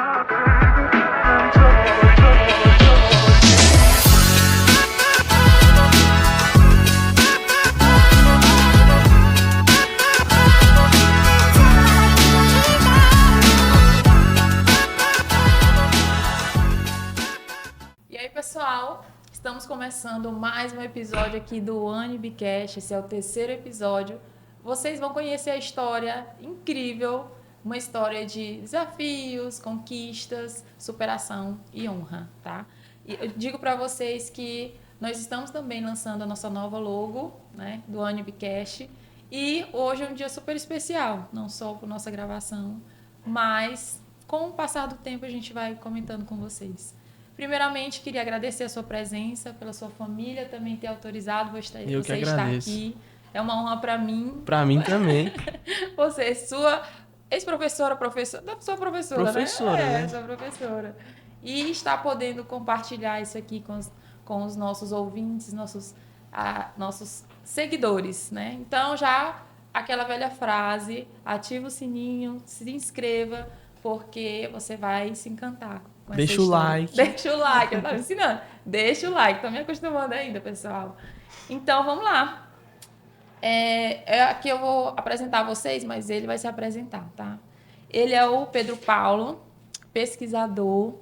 E aí, pessoal, estamos começando mais um episódio aqui do AniBcast. Esse é o terceiro episódio. Vocês vão conhecer a história incrível, uma história de desafios, conquistas, superação e honra, tá? E eu digo para vocês que nós estamos também lançando a nossa nova logo, né, do AniBcast. E hoje é um dia super especial, não só por nossa gravação, mas com o passar do tempo a gente vai comentando com vocês. Primeiramente, queria agradecer a sua presença, pela sua família também ter autorizado você estar aqui. É uma honra para mim. Para mim também. Você, sua ex-professora, sua professora, professora, né? né? Sua professora. E está podendo compartilhar isso aqui com os nossos ouvintes, nossos seguidores, né? Então, já aquela velha frase, ativa o sininho, se inscreva, porque você vai se encantar. Deixa o like. Deixa o like, eu estava ensinando. Deixa o like, estou me acostumando ainda, pessoal. Então, vamos lá. Aqui eu vou apresentar vocês, mas ele vai se apresentar, tá? Ele é o Pedro Paulo, pesquisador,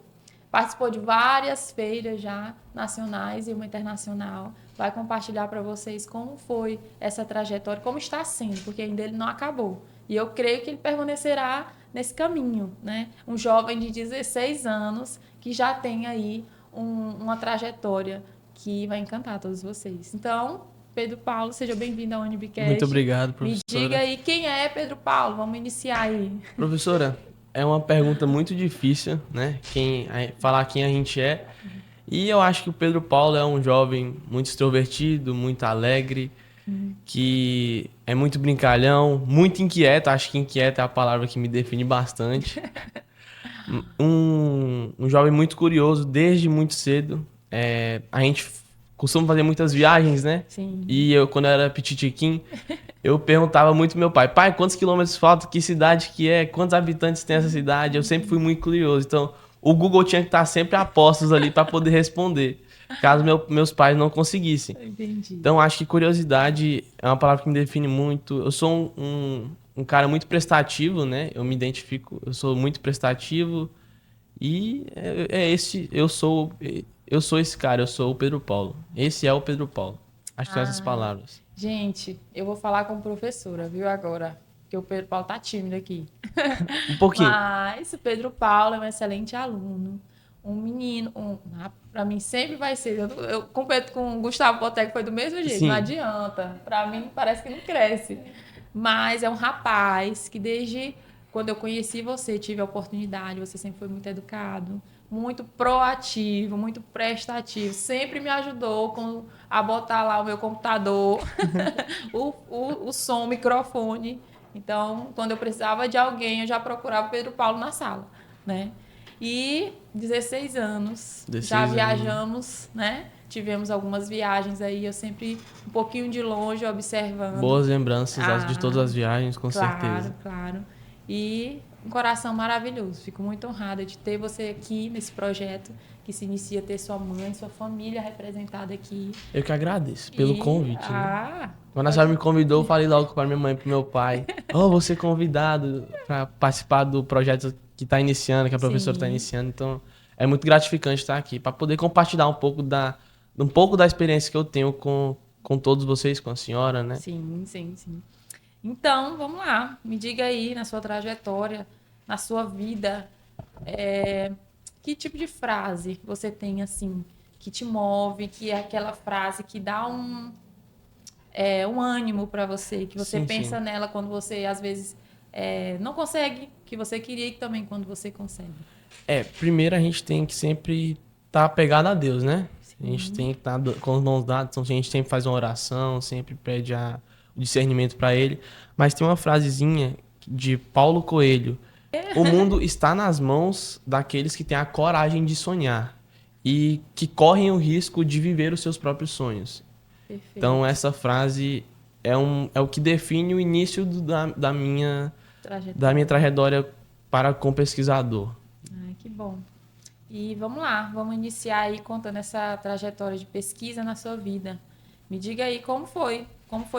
participou de várias feiras já, nacionais e uma internacional. Vai compartilhar para vocês como foi essa trajetória, como está sendo, porque ainda ele não acabou. E eu creio que ele permanecerá nesse caminho, né? Um jovem de 16 anos que já tem aí uma trajetória que vai encantar todos vocês. Então, Pedro Paulo, seja bem-vindo ao AniBcast. Muito obrigado, professora. Me diga aí quem é Pedro Paulo, vamos iniciar aí. Professora, é uma pergunta muito difícil, né? Falar quem a gente é. E eu acho que o Pedro Paulo é um jovem muito extrovertido, muito alegre, que é muito brincalhão, muito inquieto. Acho que inquieto é a palavra que me define bastante. Um jovem muito curioso desde muito cedo. A gente costuma fazer muitas viagens, né? Sim. E eu, quando eu era pititiquim, eu perguntava muito pro meu pai, quantos quilômetros faltam? Que cidade que é? Quantos habitantes tem essa cidade? Eu sempre fui muito curioso. Então, o Google tinha que estar sempre a postos ali para poder responder, caso meus pais não conseguissem. Entendi. Então, acho que curiosidade é uma palavra que me define muito. Eu sou um cara muito prestativo, né? Eu me identifico, eu sou muito prestativo e eu sou esse cara, eu sou o Pedro Paulo. Esse é o Pedro Paulo. Acho que são essas palavras. Gente, eu vou falar como professora, viu, agora? Porque o Pedro Paulo tá tímido aqui. Um pouquinho. Mas o Pedro Paulo é um excelente aluno. Um menino, pra mim sempre vai ser. Eu completo com o Gustavo Boteco, foi do mesmo jeito, Sim. Não adianta. Pra mim parece que não cresce. Mas é um rapaz que desde quando eu conheci você, tive a oportunidade, você sempre foi muito educado, muito proativo, muito prestativo. Sempre me ajudou a botar lá o meu computador, o som, o microfone. Então, quando eu precisava de alguém, eu já procurava o Pedro Paulo na sala, né? E 16 anos, já viajamos, né? Tivemos algumas viagens aí, eu sempre um pouquinho de longe observando. Boas lembranças de todas as viagens, com certeza. Claro. E um coração maravilhoso. Fico muito honrada de ter você aqui nesse projeto que se inicia, ter sua mãe, sua família representada aqui. Eu que agradeço pelo convite. Né? Quando a senhora me convidou, eu falei logo para minha mãe e para meu pai. Vou ser convidado para participar do projeto que está iniciando, que a professora está iniciando. Então, é muito gratificante estar aqui, para poder compartilhar um pouco da experiência que eu tenho com todos vocês, com a senhora, né? Sim. Então, vamos lá. Me diga aí, na sua trajetória, na sua vida, que tipo de frase você tem, assim, que te move, que é aquela frase que dá um ânimo para você, que você pensa nela quando você, às vezes, não consegue, que você queria e também quando você consegue. Primeiro a gente tem que sempre estar apegado a Deus, né? A gente tem que estar com os mãos dadas, então a gente sempre faz uma oração, sempre pede o discernimento para Ele. Mas tem uma frasezinha de Paulo Coelho. O mundo está nas mãos daqueles que têm a coragem de sonhar e que correm o risco de viver os seus próprios sonhos. Perfeito. Então essa frase é o que define o início da minha trajetória com pesquisador. Ai, Que bom. E vamos lá, vamos iniciar aí contando essa trajetória de pesquisa na sua vida. Me diga aí como foi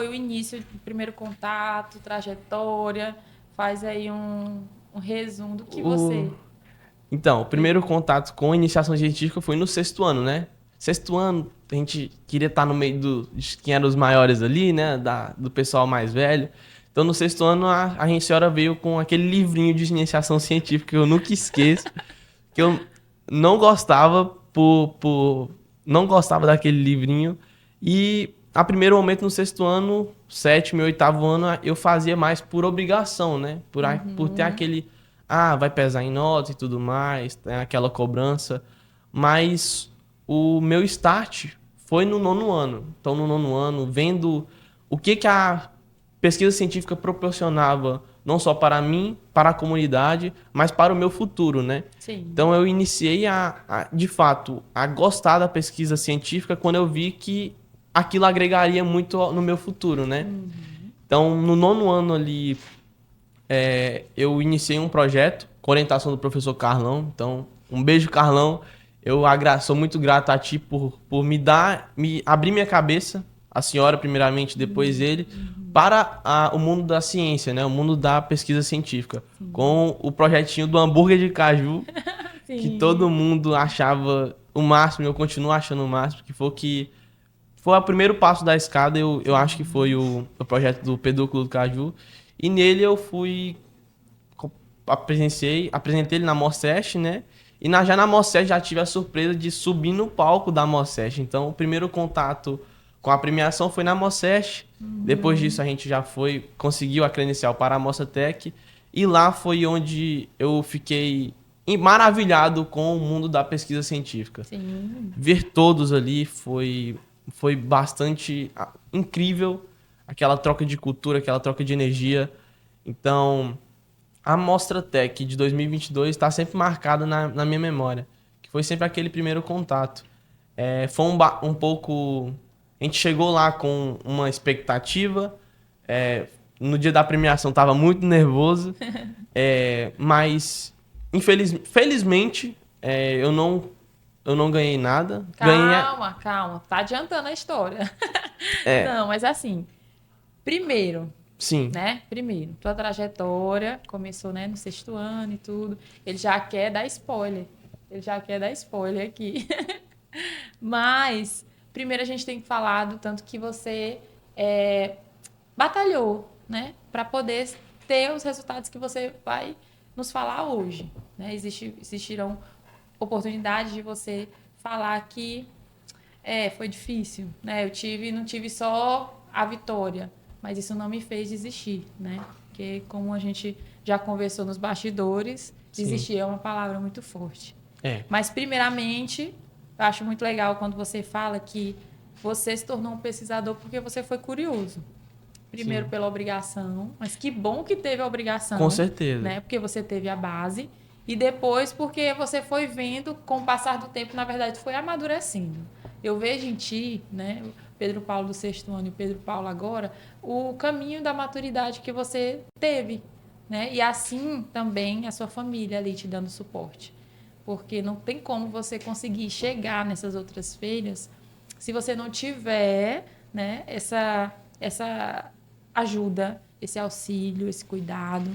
o início, o primeiro contato, trajetória. Faz aí um resumo do que você Então, o primeiro pegou. contato com a iniciação científica foi no sexto ano, né? Sexto ano, a gente queria estar no meio de quem eram os maiores ali, né? Do pessoal mais velho. Então, no sexto ano, a gente senhora veio com aquele livrinho de iniciação científica que eu nunca esqueço, que eu não gostava não gostava daquele livrinho. E a primeiro momento no sexto ano, sétimo e oitavo ano, eu fazia mais por obrigação, né? Por ter aquele, vai pesar em nota e tudo mais, tem aquela cobrança. Mas o meu start foi no nono ano. Então, no nono ano, vendo o que a pesquisa científica proporcionava, não só para mim, para a comunidade, mas para o meu futuro, né? Sim. Então, eu iniciei de fato, a gostar da pesquisa científica quando eu vi que aquilo agregaria muito no meu futuro, né? Então, no nono ano ali, eu iniciei um projeto com orientação do professor Carlão. Então, um beijo, Carlão. Sou muito grato a ti por me abrir minha cabeça, a senhora primeiramente, depois ele, para o mundo da ciência, né? O mundo da pesquisa científica. Com o projetinho do hambúrguer de caju, que todo Sim. mundo achava o máximo, eu continuo achando o máximo, que foi o primeiro passo da escada. Eu acho que foi o projeto do Pedúnculo do Caju. E nele eu fui apresentei ele na Moceste, né? E já na Moceste já tive a surpresa de subir no palco da Moceste. Então, o primeiro contato com a premiação foi na Moceste. Depois disso, a gente conseguiu a credencial para a Mostratec. E lá foi onde eu fiquei maravilhado com o mundo da pesquisa científica. Sim. Ver todos ali foi bastante incrível. Aquela troca de cultura, aquela troca de energia. Então, a Mostratec de 2022 está sempre marcada na minha memória, que foi sempre aquele primeiro contato. Foi um pouco... A gente chegou lá com uma expectativa. No dia da premiação estava muito nervoso, mas felizmente eu não ganhei nada. Ganhei... Calma. Tá adiantando a história. É, Não, mas assim, primeiro, sim, né? Primeiro, tua trajetória começou, né, no sexto ano e tudo. Ele já quer dar spoiler. Ele já quer dar spoiler aqui. Mas, primeiro a gente tem que falar do tanto que você batalhou, né? Para poder ter os resultados que você vai nos falar hoje, né? Existirão oportunidades de você falar que foi difícil, né? Não tive só a vitória, mas isso não me fez desistir, né? Porque como a gente já conversou nos bastidores, sim. desistir é uma palavra muito forte. É, Mas primeiramente, eu acho muito legal quando você fala que você se tornou um pesquisador porque você foi curioso. Primeiro sim. pela obrigação, mas que bom que teve a Com obrigação, certeza. né? Porque você teve a base. E depois porque você foi vendo, com o passar do tempo, na verdade, foi amadurecendo. Eu vejo em ti, né, o Pedro Paulo do sexto ano e o Pedro Paulo agora, o caminho da maturidade que você teve, né? E assim também a sua família ali te dando suporte. Porque não tem como você conseguir chegar nessas outras feiras se você não tiver, né, essa ajuda, esse auxílio, esse cuidado,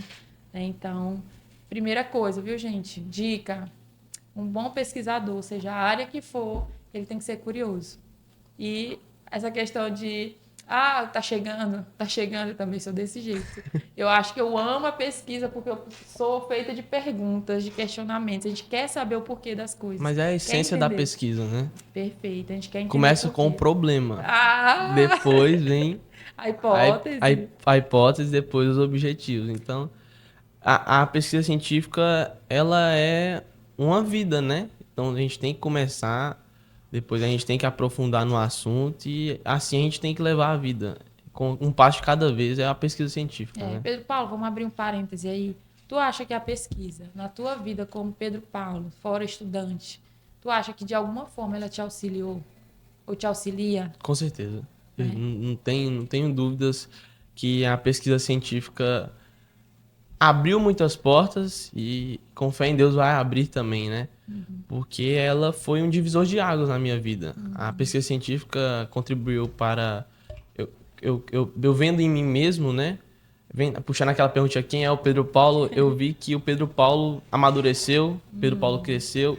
né? Então, primeira coisa, viu, gente? Dica: um bom pesquisador, seja a área que for, ele tem que ser curioso. E essa questão de tá chegando, eu também sou desse jeito. Eu acho que eu amo a pesquisa porque eu sou feita de perguntas, de questionamentos. A gente quer saber o porquê das coisas. Mas é a Quer essência da entender. pesquisa, né? Perfeito, a gente quer entender o Começa com o porquê. problema. Ah, Depois vem a a, hipótese. a hipótese, depois os objetivos. Então, a pesquisa científica, ela é uma vida, né? Então, a gente tem que começar, depois a gente tem que aprofundar no assunto e assim a gente tem que levar a vida. Com um passo de cada vez é a pesquisa científica, né? Pedro Paulo, vamos abrir um parêntese aí. Tu acha que a pesquisa, na tua vida como Pedro Paulo, fora estudante, tu acha que de alguma forma ela te auxiliou? Ou te auxilia? Com certeza. Eu Né? não tenho dúvidas que a pesquisa científica abriu muitas portas e com fé em Deus vai abrir também, né? Porque ela foi um divisor de águas na minha vida. A pesquisa científica contribuiu para eu vendo em mim mesmo, né? Puxando aquela pergunta, quem é o Pedro Paulo? Eu vi que o Pedro Paulo amadureceu, Pedro Paulo cresceu,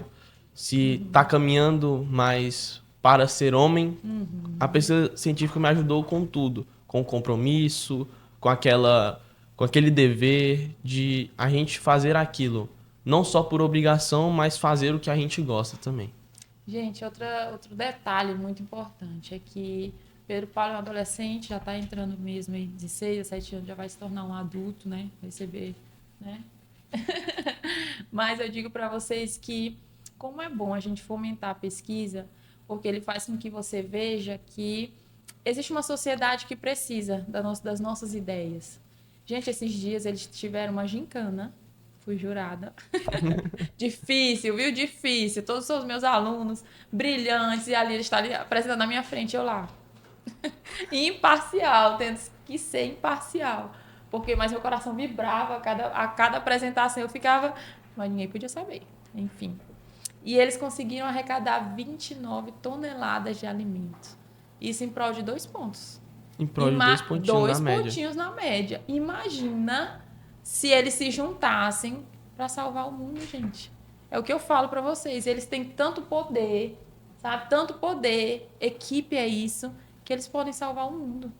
se está caminhando mais para ser homem. A pesquisa científica me ajudou com tudo, com o compromisso, com aquele dever de a gente fazer aquilo, não só por obrigação, mas fazer o que a gente gosta também. Gente, outro detalhe muito importante é que Pedro Paulo é um adolescente, já está entrando mesmo em 16 a 17 anos, já vai se tornar um adulto, né? Receber, né? Mas eu digo para vocês que como é bom a gente fomentar a pesquisa, porque ele faz com que você veja que existe uma sociedade que precisa das nossas ideias. Gente, esses dias eles tiveram uma gincana, fui jurada. Difícil, viu? Difícil. Todos os meus alunos brilhantes, e ali eles estão ali apresentando na minha frente, eu lá. Imparcial, tendo que ser imparcial. Mas meu coração vibrava a cada apresentação, eu ficava, mas ninguém podia saber. Enfim. E eles conseguiram arrecadar 29 toneladas de alimento. Isso em prol de 2 pontos. Em prol de 2 pontinhos na média. 2 pontinhos na média. Imagina se eles se juntassem para salvar o mundo, gente. É o que eu falo para vocês. Eles têm tanto poder, sabe? Tanto poder, equipe é isso, que eles podem salvar o mundo.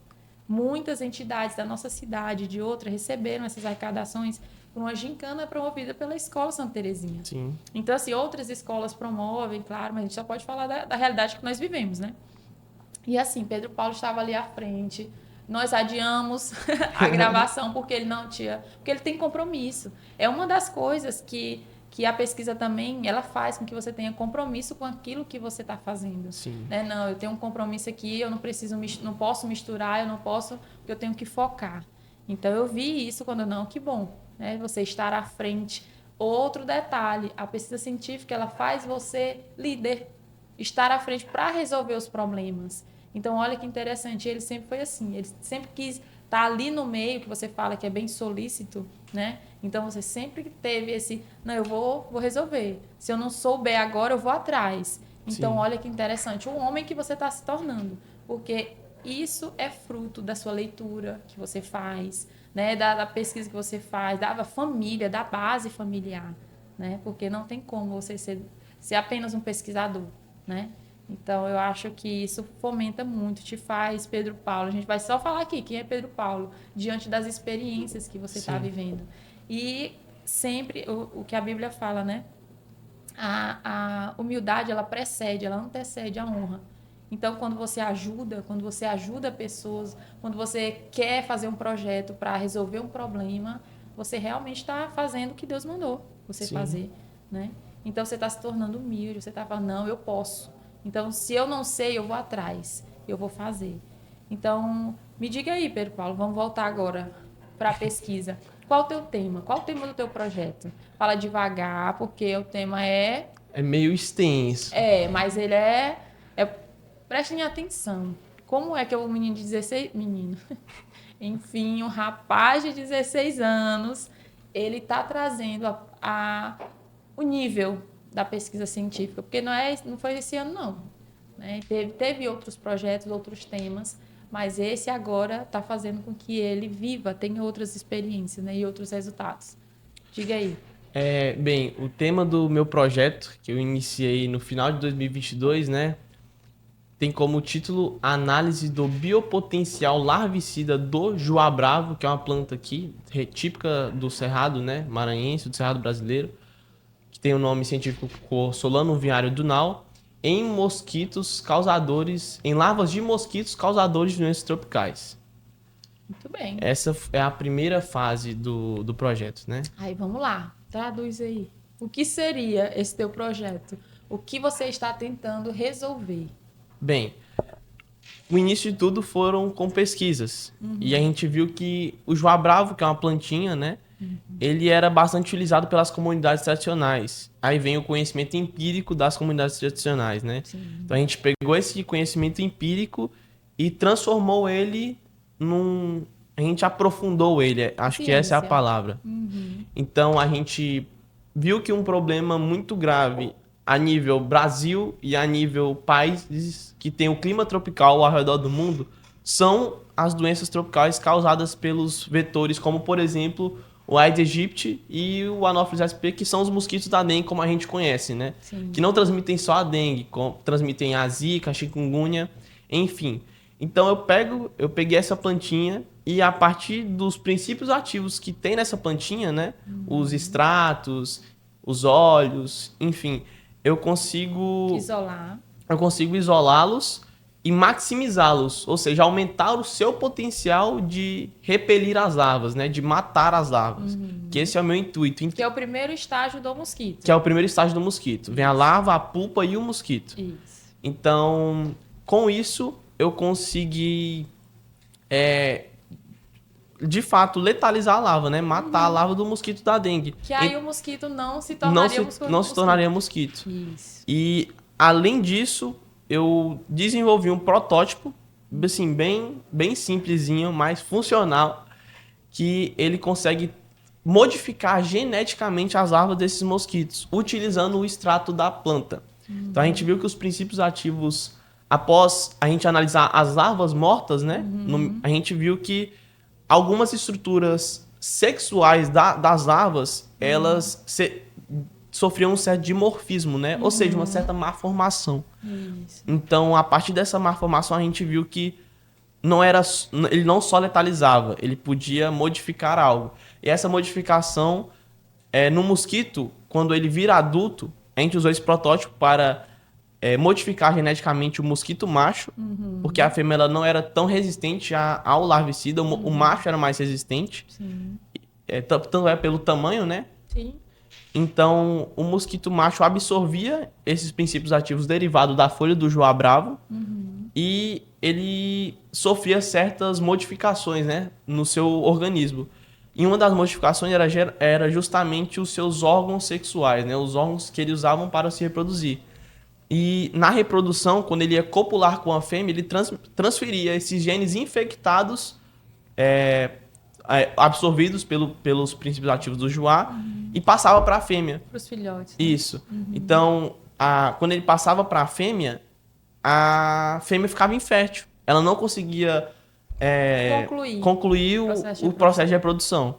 Muitas entidades da nossa cidade e de outra receberam essas arrecadações por uma gincana promovida pela Escola Santa Terezinha. Sim. Então, assim, outras escolas promovem, claro, mas a gente só pode falar da realidade que nós vivemos, né? E assim, Pedro Paulo estava ali à frente. Nós adiamos a gravação porque ele não tinha... Porque ele tem compromisso. É uma das coisas que a pesquisa também, ela faz com que você tenha compromisso com aquilo que você está fazendo. Sim. Né? Não, eu tenho um compromisso aqui, eu não posso misturar, eu não posso, porque eu tenho que focar. Então, eu vi isso quando não, que bom, né? Você estar à frente. Outro detalhe, a pesquisa científica, ela faz você líder, estar à frente para resolver os problemas. Então, olha que interessante, ele sempre foi assim, ele sempre quis estar ali no meio, que você fala que é bem solícito, né? Então, você sempre teve esse, não, eu vou resolver. Se eu não souber agora, eu vou atrás. Então, sim, olha que interessante, o homem que você está se tornando, porque isso é fruto da sua leitura que você faz, né? Da pesquisa que você faz, da família, da base familiar, né? Porque não tem como você ser apenas um pesquisador, né? Então, eu acho que isso fomenta muito, te faz Pedro Paulo. A gente vai só falar aqui quem é Pedro Paulo, diante das experiências que você está vivendo. E sempre, o que a Bíblia fala, né? A humildade, ela precede, ela antecede a honra. Então, quando você ajuda pessoas, quando você quer fazer um projeto para resolver um problema, você realmente está fazendo o que Deus mandou você fazer, né? Então, você está se tornando humilde, você está falando, não, eu posso. Então, se eu não sei, eu vou atrás, eu vou fazer. Então, me diga aí, Pedro Paulo, vamos voltar agora para a pesquisa. Qual o teu tema? Qual o tema do teu projeto? Fala devagar, porque o tema é... É meio extenso. Mas ele prestem atenção. Como é que o menino de 16... Menino. Enfim, um rapaz de 16 anos, ele está trazendo o nível da pesquisa científica, porque não foi esse ano, não. Né? Teve outros projetos, outros temas, mas esse agora está fazendo com que ele tenha outras experiências, né? E outros resultados. Diga aí. Bem, o tema do meu projeto, que eu iniciei no final de 2022, né? Tem como título Análise do biopotencial larvicida do joabravo, que é uma planta aqui, típica do cerrado, né? Maranhense, do cerrado brasileiro, que tem o nome científico Solanum viário dunal, em larvas de mosquitos causadores de doenças tropicais. Muito bem. Essa é a primeira fase do projeto, né? Aí, vamos lá. Traduz aí. O que seria esse teu projeto? O que você está tentando resolver? Bem, o início de tudo foram com pesquisas. E a gente viu que o joabravo, que é uma plantinha, né? Ele era bastante utilizado pelas comunidades tradicionais. Aí vem o conhecimento empírico das comunidades tradicionais, né? Sim. Então a gente pegou esse conhecimento empírico e transformou ele a gente aprofundou ele, acho que essa é a Ciência. palavra. Então a gente viu que um problema muito grave a nível Brasil e a nível países que tem o clima tropical ao redor do mundo são as doenças tropicais causadas pelos vetores, como por exemplo o Aedes aegypti e o Anopheles sp, que são os mosquitos da dengue como a gente conhece, né? Sim. Que não transmitem só a dengue, transmitem a zika, a chikungunya, enfim. Então eu peguei essa plantinha e a partir dos princípios ativos que tem nessa plantinha, né? Os extratos, os óleos, enfim, eu consigo isolá-los e maximizá-los, ou seja, aumentar o seu potencial de repelir as larvas, né? De matar as larvas. Que esse é o meu intuito. Que é o primeiro estágio do mosquito. Que é o primeiro estágio do mosquito. Vem a larva, a pupa e o mosquito. Isso. Então, com isso, eu consegui, de fato, letalizar a larva, né? Matar a larva do mosquito da dengue. Que aí o mosquito não se tornaria mosquito. Não se tornaria mosquito. Isso. E, além disso, eu desenvolvi um protótipo, assim, bem simplesinho, mas funcional, que ele consegue modificar geneticamente as larvas desses mosquitos, utilizando o extrato da planta. Então, a gente viu que os princípios ativos, após a gente analisar as larvas mortas, né? A gente viu que algumas estruturas sexuais das larvas, elas sofriam um certo dimorfismo, né? Ou seja, uma certa malformação. Isso. Então, a partir dessa malformação, a gente viu que ele não só letalizava, ele podia modificar algo. E essa modificação, no mosquito, quando ele vira adulto, a gente usou esse protótipo para modificar geneticamente o mosquito macho, porque a fêmea ela não era tão resistente ao larvicida, o macho era mais resistente. Sim. Tanto é pelo tamanho, né? Sim. Então, o mosquito macho absorvia esses princípios ativos derivados da folha do joá bravo e ele sofria certas modificações, né, no seu organismo. E uma das modificações era justamente os seus órgãos sexuais, né, os órgãos que ele usavam para se reproduzir. E na reprodução, quando ele ia copular com a fêmea, ele transferia esses genes infectados absorvidos pelos princípios ativos do joá e passava para a fêmea. Para os filhotes. Né? Isso. Então, quando ele passava para a fêmea ficava infértil. Ela não conseguia concluir o processo de reprodução.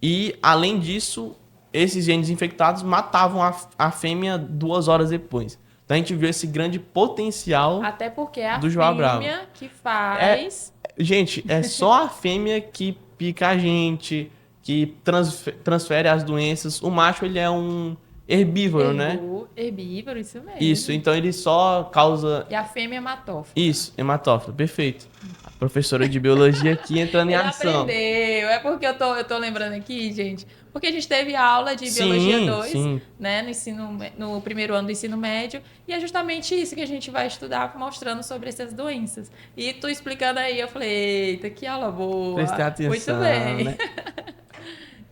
E, além disso, esses genes infectados matavam a fêmea 2 horas depois. Então, a gente viu esse grande potencial até porque é a do joá bravo. Fêmea que faz... Gente, é só a fêmea que pica a gente, que transfere as doenças. O macho, ele é um herbívoro, né? Herbívoro, isso mesmo. Isso, então ele só causa... E a fêmea é hematófila. Isso, hematófila, perfeito. A professora de biologia aqui entrando em ação. Aprendeu, é porque eu tô lembrando aqui, gente, porque a gente teve aula de Biologia 2, né, no primeiro ano do ensino médio, e é justamente isso que a gente vai estudar, mostrando sobre essas doenças. E tu explicando aí, eu falei, eita, que aula boa. Prestei atenção, muito bem. né?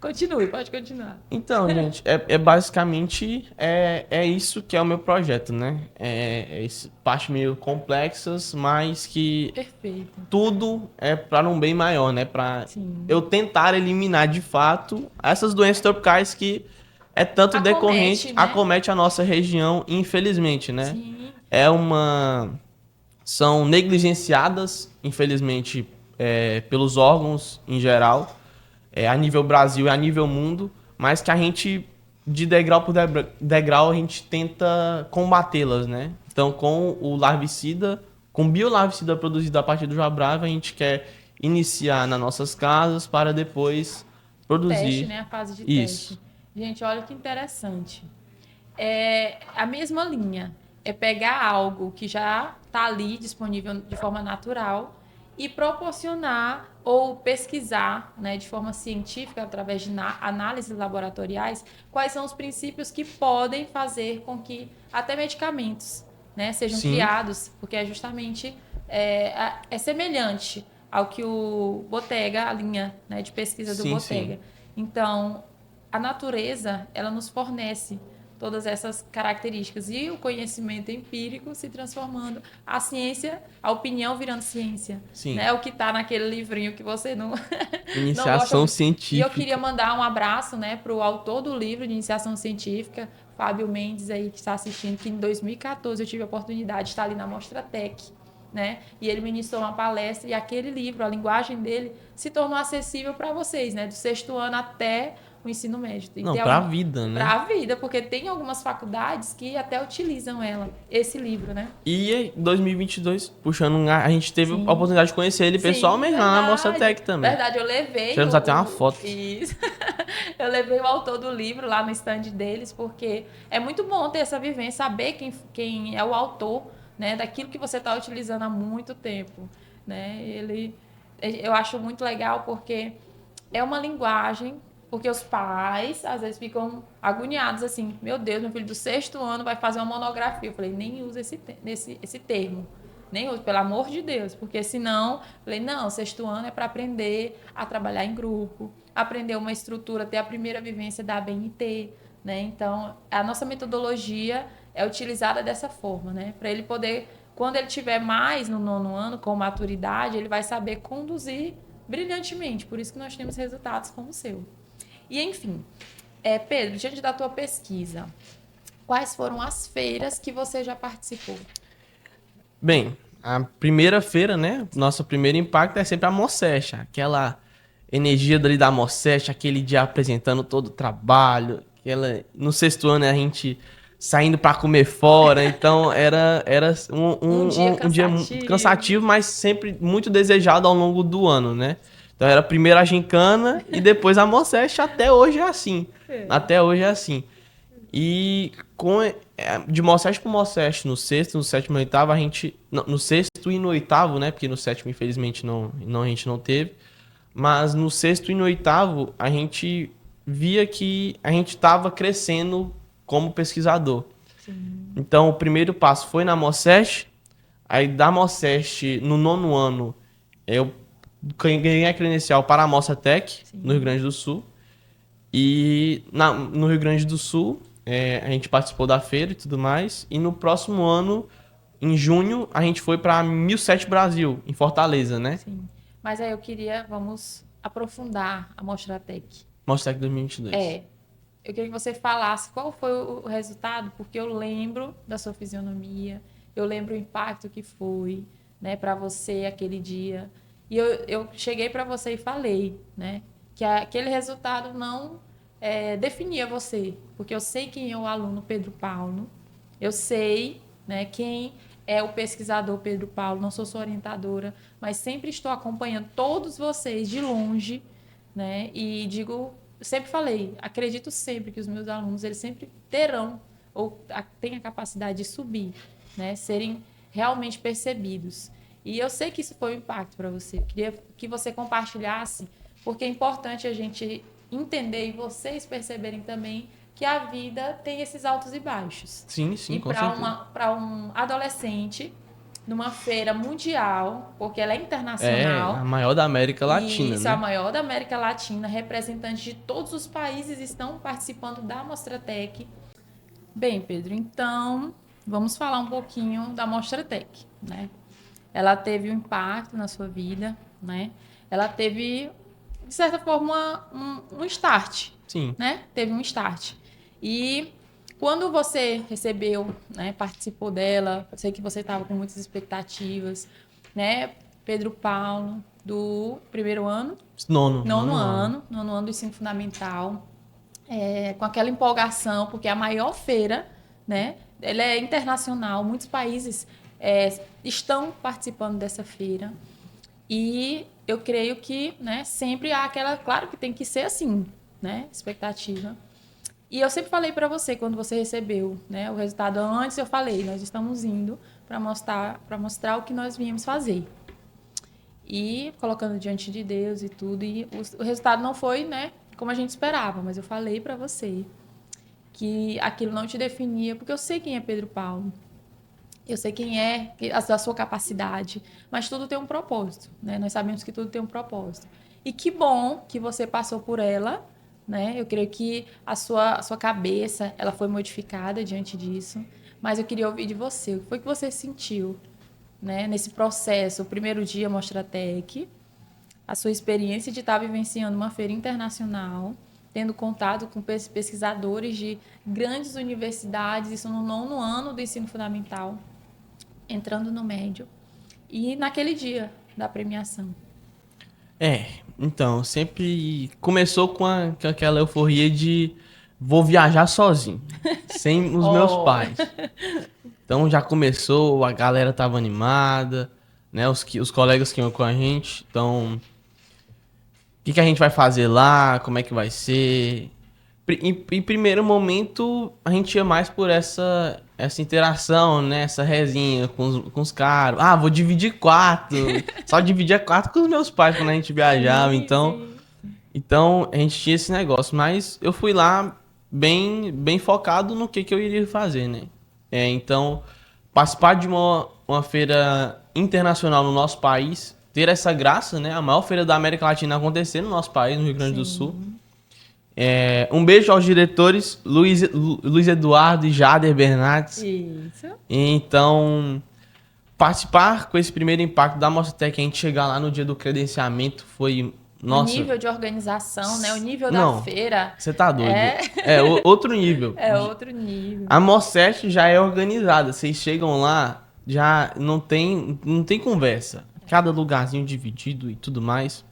Continue, pode continuar. Então, gente, basicamente isso que é o meu projeto, né? Parte meio complexas, mas que Perfeito. tudo é para um bem maior, né? Para Sim. eu tentar eliminar de fato essas doenças tropicais que tanto decorrente, né? acomete a nossa região, infelizmente, né? Sim. São negligenciadas, infelizmente, pelos órgãos em geral. A nível Brasil e a nível mundo, mas que a gente, de degrau por degrau, a gente tenta combatê-las, né? Então, com o larvicida, com biolarvicida produzido a partir do joá bravo, a gente quer iniciar nas nossas casas para depois produzir. Teste, né? A fase de teste. Gente, olha que interessante. É a mesma linha. É pegar algo que já está ali disponível de forma natural e proporcionar ou pesquisar, né, de forma científica, através de análises laboratoriais, quais são os princípios que podem fazer com que até medicamentos, né, sejam criados, porque é justamente semelhante ao que o Bottega, a linha, né, de pesquisa do Bottega. Então, a natureza, ela nos fornece todas essas características. E o conhecimento empírico se transformando, a ciência, a opinião virando ciência. Sim. Né? O que está naquele livrinho que você não, não gosta Iniciação muito. E eu científica. queria mandar um abraço, né, para o autor do livro de Iniciação Científica, Fábio Mendes, aí, que está assistindo, que em 2014 eu tive a oportunidade de estar ali na Mostratec, né? E ele ministrou uma palestra e aquele livro, a linguagem dele, se tornou acessível para vocês, né? Do 6º ano até o ensino médio. Não, para a vida, né? Para a vida, porque tem algumas faculdades que até utilizam esse livro, né? E em 2022, puxando, a gente teve Sim. a oportunidade de conhecer ele pessoalmente lá na verdade. Mostratec também. Verdade, eu levei. Tivemos até uma foto. Isso. Eu levei o autor do livro lá no stand deles, porque é muito bom ter essa vivência, saber quem é o autor, né, daquilo que você está utilizando há muito tempo. Né? Eu acho muito legal porque é uma linguagem, porque os pais às vezes ficam agoniados assim, meu Deus, meu filho do 6º ano vai fazer uma monografia. Eu falei, nem usa esse termo. Nem uso, pelo amor de Deus, porque senão, falei, não, 6º ano é para aprender a trabalhar em grupo, aprender uma estrutura, ter a primeira vivência da ABNT, né? Então, a nossa metodologia é utilizada dessa forma, né? Para ele poder, quando ele tiver mais no 9º ano, com maturidade, ele vai saber conduzir brilhantemente. Por isso que nós temos resultados como o seu. E, enfim, Pedro, diante da tua pesquisa, quais foram as feiras que você já participou? Bem, a primeira feira, né? Nosso primeiro impacto é sempre a Mocesta. Aquela energia dali da Mocesta, aquele dia apresentando todo o trabalho. No 6º ano a gente saindo para comer fora. Então era um dia cansativo, mas sempre muito desejado ao longo do ano, né? Então era primeiro a gincana e depois a Mocesta. Até hoje é assim. Até hoje é assim. E de Mocesta para Mocesta, no 6º, no 7º, no 8º, a gente... No 6º e no 8º, né? Porque no 7º, infelizmente, a gente não teve. Mas no 6º e no 8º, a gente via que a gente estava crescendo como pesquisador. Sim. Então, o primeiro passo foi na Mocesta. Aí, da Mocesta, no 9º ano, eu ganhei a credencial para a Mostratec, no Rio Grande do Sul. E no Rio Grande do Sul... a gente participou da feira e tudo mais. E no próximo ano, em junho, a gente foi para 1007 Brasil, em Fortaleza, né? Sim. Mas aí vamos aprofundar a Mostratec. Mostratec 2022. Eu queria que você falasse qual foi o resultado, porque eu lembro da sua fisionomia, eu lembro o impacto que foi, né, para você aquele dia. E eu cheguei para você e falei, né, que aquele resultado não... definia você, porque eu sei quem é o aluno Pedro Paulo, eu sei, né, quem é o pesquisador Pedro Paulo, não sou sua orientadora, mas sempre estou acompanhando todos vocês de longe, né, e sempre falei, acredito sempre que os meus alunos, eles sempre terão, ou têm a capacidade de subir, né, serem realmente percebidos. E eu sei que isso foi um impacto para você, eu queria que você compartilhasse, porque é importante a gente entender e vocês perceberem também que a vida tem esses altos e baixos. Sim, e com certeza. para um adolescente, numa feira mundial, porque ela é internacional. É a maior da América Latina, Isso, né? a maior da América Latina. Representantes de todos os países estão participando da Mostratec. Bem, Pedro, então vamos falar um pouquinho da Mostratec, né? Ela teve um impacto na sua vida, né? Ela teve, de certa forma, um start. Sim. Né? Teve um start. E quando você recebeu, né, participou dela, sei que você estava com muitas expectativas, né? Pedro Paulo, do primeiro ano? Nono ano do ensino fundamental. Com aquela empolgação, porque é a maior feira, né? Ela é internacional, muitos países estão participando dessa feira. E eu creio que, né, sempre há aquela... Claro que tem que ser assim, né? Expectativa. E eu sempre falei para você, quando você recebeu, né, o resultado antes, eu falei, nós estamos indo para mostrar o que nós viemos fazer. E colocando diante de Deus e tudo. E o resultado não foi, né, como a gente esperava, mas eu falei para você que aquilo não te definia, porque eu sei quem é Pedro Paulo. Eu sei quem é, a sua capacidade, mas tudo tem um propósito, né? Nós sabemos que tudo tem um propósito. E que bom que você passou por ela, né? Eu creio que a sua cabeça, ela foi modificada diante disso, mas eu queria ouvir de você. O que foi que você sentiu, né, nesse processo? O primeiro dia Mostratec, a sua experiência de estar vivenciando uma feira internacional, tendo contato com pesquisadores de grandes universidades, isso no 9º ano do ensino fundamental, entrando no médio, e naquele dia da premiação. Então, sempre começou com aquela euforia de vou viajar sozinho, sem os meus pais. Então já começou, a galera tava animada, né? Os colegas que iam com a gente. Então, o que a gente vai fazer lá? Como é que vai ser? Em primeiro momento, a gente ia mais por essa interação, né? Essa resenha com os caras. Ah, vou dividir quarto. Só dividia quarto com os meus pais quando a gente viajava. Sim, Então, sim. então a gente tinha esse negócio. Mas eu fui lá bem focado no que eu iria fazer, né? Então, participar de uma feira internacional no nosso país, ter essa graça, né? A maior feira da América Latina acontecer no nosso país, no Rio Grande do Sul. Um beijo aos diretores Luiz Eduardo e Jader Bernardes. Isso. Então, participar com esse primeiro impacto da Mostratec, a gente chegar lá no dia do credenciamento foi... Nossa, O nível de organização, né? O nível da não, feira. você tá doido. Outro nível. É outro nível. A Mostrat já é organizada. Vocês chegam lá, já não tem conversa. Cada lugarzinho dividido e tudo mais.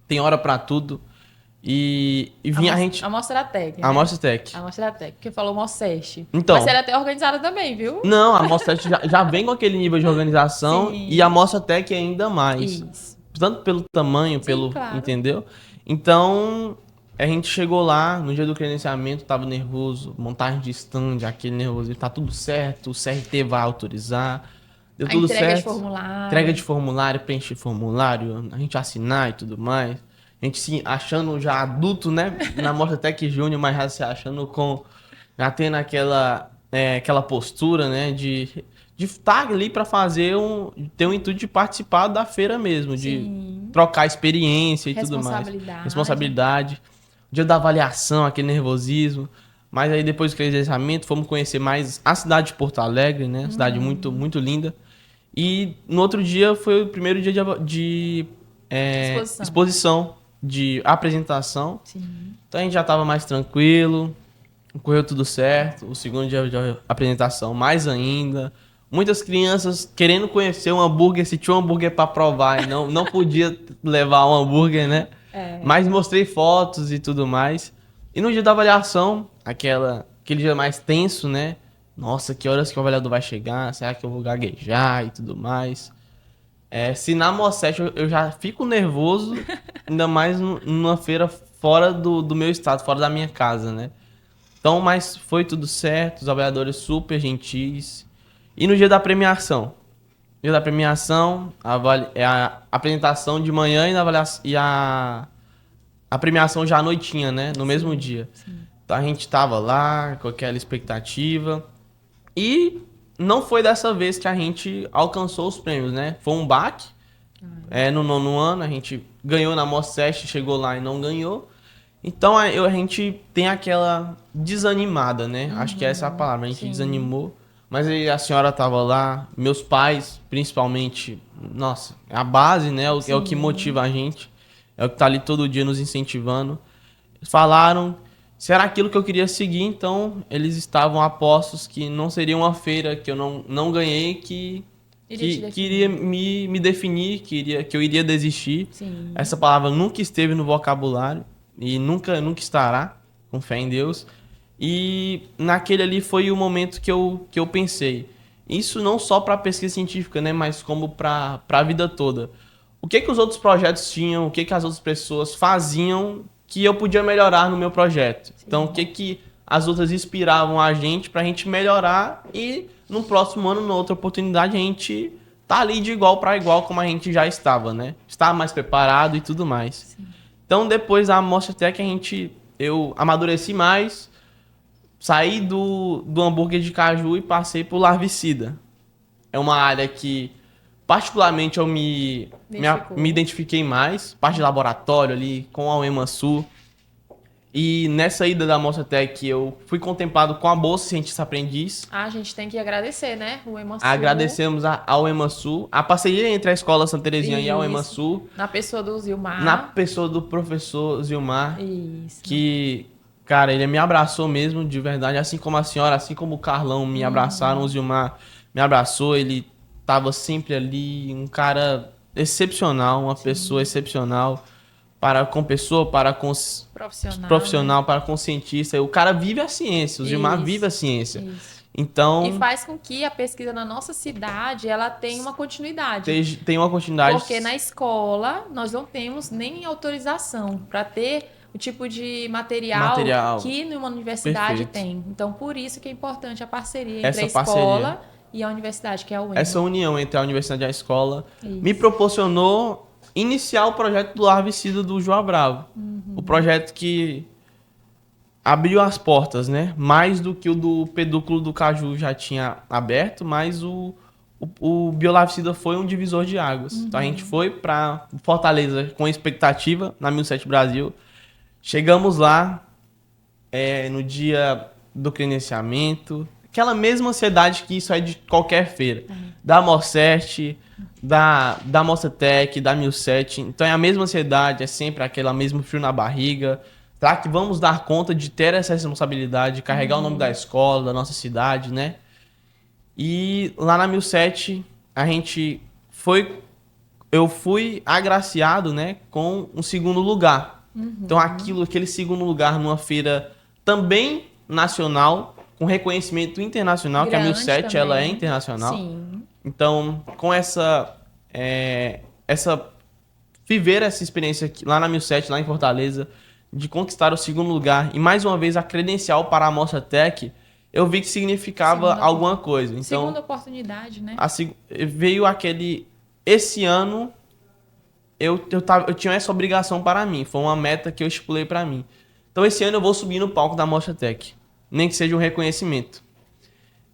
Tem hora pra tudo. E vinha a gente... A Mostratec, né? A Mostratec. A Mostratec, porque falou Moceste. Então. Mas ela é até organizada também, viu? Não, a Mostrat já vem com aquele nível de organização. Sim. E a Mostratec ainda mais. Isso. Tanto pelo tamanho, Claro. Entendeu? Então, a gente chegou lá, no dia do credenciamento, tava nervoso. Montagem de stand, aquele nervoso. Tá tudo certo, o CRT vai autorizar. Deu tudo certo. Entrega de formulário. Entrega de formulário, preencher formulário, a gente assinar e tudo mais. A gente se achando já adulto, né? Na Mostratec Júnior, mas já se achando já tendo aquela postura, né? De estar ali para ter um intuito de participar da feira mesmo, de trocar experiência e tudo mais. Responsabilidade. Dia da avaliação, aquele nervosismo. Mas aí depois do credenciamento, fomos conhecer mais a cidade de Porto Alegre, né? Cidade muito, muito linda. E no outro dia foi o primeiro dia de exposição, de apresentação. Sim. Então a gente já estava mais tranquilo, correu tudo certo. O segundo dia de apresentação, mais ainda. Muitas crianças querendo conhecer um hambúrguer, se tinha um hambúrguer para provar e não podia levar um hambúrguer, né? Mas mostrei fotos e tudo mais. E no dia da avaliação, aquele dia mais tenso, né? Nossa, que horas que o avaliador vai chegar? Será que eu vou gaguejar e tudo mais? Se na Mostrat eu já fico nervoso, ainda mais numa feira fora do meu estado, fora da minha casa, né? Então, mas foi tudo certo, os avaliadores super gentis. E no dia da premiação? Dia da premiação, a apresentação de manhã e a premiação já à noitinha, né? No mesmo dia. Sim. Então a gente tava lá com aquela expectativa. E não foi dessa vez que a gente alcançou os prêmios, né? Foi um baque. No 9º ano, a gente ganhou na Mostrat, chegou lá e não ganhou. Então a gente tem aquela desanimada, né? Acho que essa é a palavra. A gente desanimou. Mas aí a senhora tava lá, meus pais, principalmente, nossa, é a base, né? É o que motiva a gente. É o que tá ali todo dia nos incentivando. Falaram se era aquilo que eu queria seguir, então eles estavam apostos que não seria uma feira que eu não ganhei, que iria me definir, que eu iria desistir. Sim. Essa palavra nunca esteve no vocabulário e nunca estará, com fé em Deus. E naquele ali foi o momento que eu pensei. Isso não só para pesquisa científica, né, mas como para a vida toda. O que os outros projetos tinham, o que as outras pessoas faziam que eu podia melhorar no meu projeto. Sim. Então, o que as outras inspiravam a gente pra gente melhorar e no próximo ano, na outra oportunidade, a gente tá ali de igual para igual como a gente já estava, né? Estar mais preparado e tudo mais. Sim. Então, depois da Mostratec, eu amadureci mais, saí do hambúrguer de caju e passei pro larvicida. É uma área que, particularmente, eu me identifiquei mais. Parte de laboratório ali, com a UEMA Sul. E nessa ida da Mostratec, eu fui contemplado com a bolsa cientista aprendiz. A gente tem que agradecer, né? O Emasul. Agradecemos ao Emasul, a parceria entre a Escola Santa Terezinha e ao Emasul. Na pessoa do Zilmar. Na pessoa do professor Zilmar. Isso. Que, cara, ele me abraçou mesmo, de verdade. Assim como a senhora, assim como o Carlão me abraçaram, o Zilmar me abraçou. Ele tava sempre ali, um cara excepcional, uma pessoa excepcional. Com pessoa, profissional, para com cientista. O cara vive a ciência, o Zilmar vive a ciência. Isso. Então, E faz com que a pesquisa na nossa cidade ela tenha uma continuidade. tem uma continuidade. Porque na escola nós não temos nem autorização para ter o tipo de material que numa universidade tem. Então, por isso que é importante a parceria entre a escola e a universidade, que é a UEMA. Essa união entre a universidade e a escola me proporcionou iniciar o projeto do larvicida do João Bravo. O projeto que abriu as portas, né? Mais do que o do pedúnculo do Caju já tinha aberto, mas o biolarvicida foi um divisor de águas. Então a gente foi para Fortaleza com expectativa, na 1007 Brasil. Chegamos lá no dia do credenciamento, aquela mesma ansiedade que isso é de qualquer feira. Da Mostert, da Mostratec, da 1007. Então é a mesma ansiedade, é sempre aquele mesmo frio na barriga. Será que vamos dar conta de ter essa responsabilidade, de carregar o nome da escola, da nossa cidade, né? E lá na 1007, eu fui agraciado, né, com um segundo lugar. Então aquele segundo lugar numa feira também nacional, com reconhecimento internacional, que a 1007 ela é internacional. Sim. Então, com viver essa experiência aqui, lá na 1007, lá em Fortaleza, de conquistar o segundo lugar e mais uma vez a credencial para a Mostratec, eu vi que significava alguma coisa. Então, segunda oportunidade, né? Veio esse ano eu tinha essa obrigação para mim, foi uma meta que eu estipulei para mim. Então esse ano eu vou subir no palco da Mostratec, nem que seja um reconhecimento.